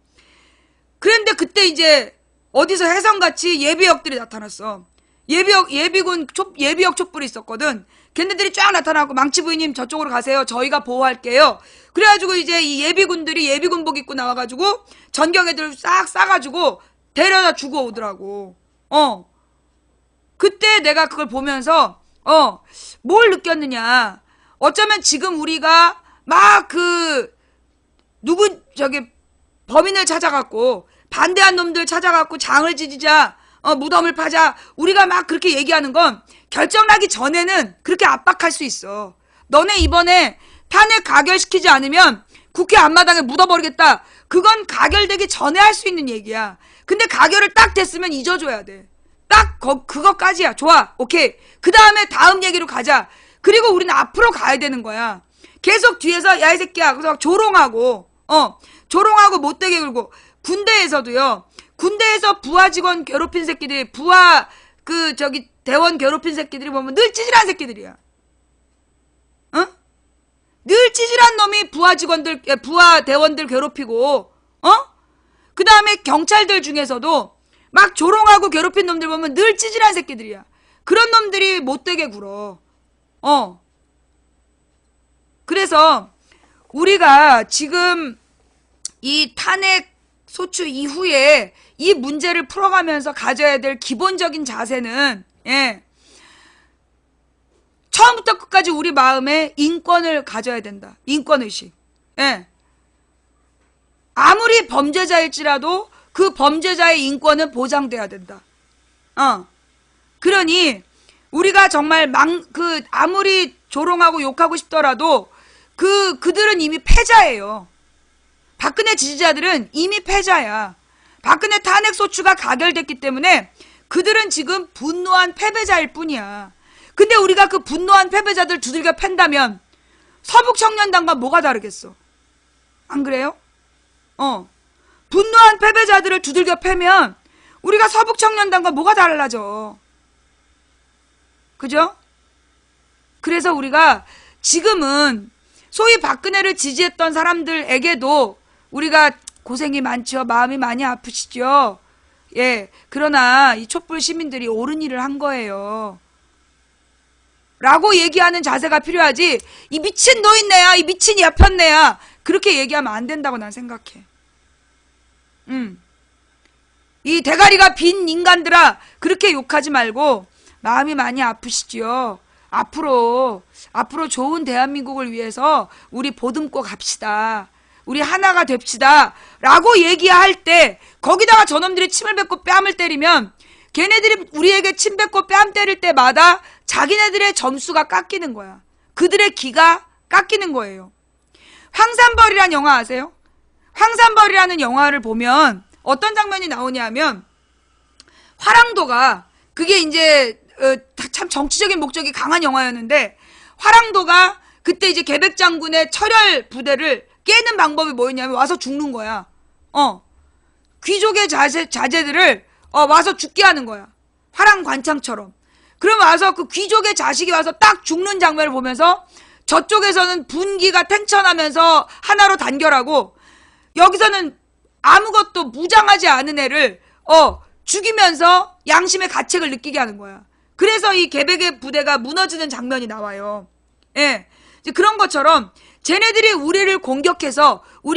[SPEAKER 1] 그런데 그때 이제 어디서 해성같이 예비역들이 나타났어. 예비역 촛불이 있었거든. 걔네들이 쫙 나타나고 망치 부인님 저쪽으로 가세요. 저희가 보호할게요. 그래가지고 이제 이 예비군들이 예비군복 입고 나와가지고 전경 애들 싹 싸가지고 데려다 주고 오더라고. 그때 내가 그걸 보면서 뭘 느꼈느냐. 어쩌면 지금 우리가 막 범인을 찾아갖고 반대한 놈들 찾아갖고 장을 지지자, 무덤을 파자, 우리가 막 그렇게 얘기하는 건 결정나기 전에는 그렇게 압박할 수 있어. 너네 이번에 탄핵 가결시키지 않으면 국회 앞마당에 묻어버리겠다. 그건 가결되기 전에 할 수 있는 얘기야. 근데 가결을 딱 됐으면 잊어줘야 돼. 딱 그거까지야. 좋아. 오케이. 그 다음에 다음 얘기로 가자. 그리고 우리는 앞으로 가야 되는 거야. 계속 뒤에서 야 이 새끼야 그래서 조롱하고 조롱하고 못되게 굴고 군대에서도요. 군대에서 부하 직원 괴롭힌 새끼들이 부하 대원 괴롭힌 새끼들이 보면 늘 찌질한 새끼들이야. 늘 찌질한 놈이 부하 대원들 괴롭히고 그 다음에 경찰들 중에서도 막 조롱하고 괴롭힌 놈들 보면 늘 찌질한 새끼들이야. 그런 놈들이 못되게 굴어. 그래서 우리가 지금 이 탄핵 소추 이후에 이 문제를 풀어가면서 가져야 될 기본적인 자세는 처음부터 끝까지 우리 마음에 인권을 가져야 된다. 인권의식. 아무리 범죄자일지라도 그 범죄자의 인권은 보장돼야 된다. 그러니 우리가 정말 아무리 조롱하고 욕하고 싶더라도 그들은 이미 패자예요. 박근혜 지지자들은 이미 패자야. 박근혜 탄핵 소추가 가결됐기 때문에 그들은 지금 분노한 패배자일 뿐이야. 근데 우리가 그 분노한 패배자들 두들겨 팬다면 서북청년단과 뭐가 다르겠어? 안 그래요? 분노한 패배자들을 두들겨 패면 우리가 서북청년단과 뭐가 달라져? 그죠? 그래서 우리가 지금은 소위 박근혜를 지지했던 사람들에게도 우리가 고생이 많죠. 마음이 많이 아프시죠. 그러나 이 촛불 시민들이 옳은 일을 한 거예요. 라고 얘기하는 자세가 필요하지. 이 미친 노인네야, 이 미친 야편네야. 그렇게 얘기하면 안 된다고 난 생각해. 이 대가리가 빈 인간들아, 그렇게 욕하지 말고 마음이 많이 아프시지요. 앞으로 좋은 대한민국을 위해서 우리 보듬고 갑시다. 우리 하나가 됩시다. 라고 얘기할 때 거기다가 저놈들이 침을 뱉고 뺨을 때리면 걔네들이 우리에게 침 뱉고 뺨 때릴 때마다 자기네들의 점수가 깎이는 거야. 그들의 기가 깎이는 거예요. 황산벌이란 영화 아세요? 황산벌이라는 영화를 보면 어떤 장면이 나오냐면 화랑도가 그게 이제 참 정치적인 목적이 강한 영화였는데 화랑도가 그때 이제 계백 장군의 철혈 부대를 깨는 방법이 뭐였냐면 와서 죽는 거야. 귀족의 자제들을 와서 죽게 하는 거야. 화랑 관창처럼. 그럼 와서 그 귀족의 자식이 와서 딱 죽는 장면을 보면서 저쪽에서는 분기가 탱천하면서 하나로 단결하고 여기서는 아무것도 무장하지 않은 애를 죽이면서 양심의 가책을 느끼게 하는 거야. 그래서 이 계백의 부대가 무너지는 장면이 나와요. 그런 것처럼 쟤네들이 우리를 공격해서 우리가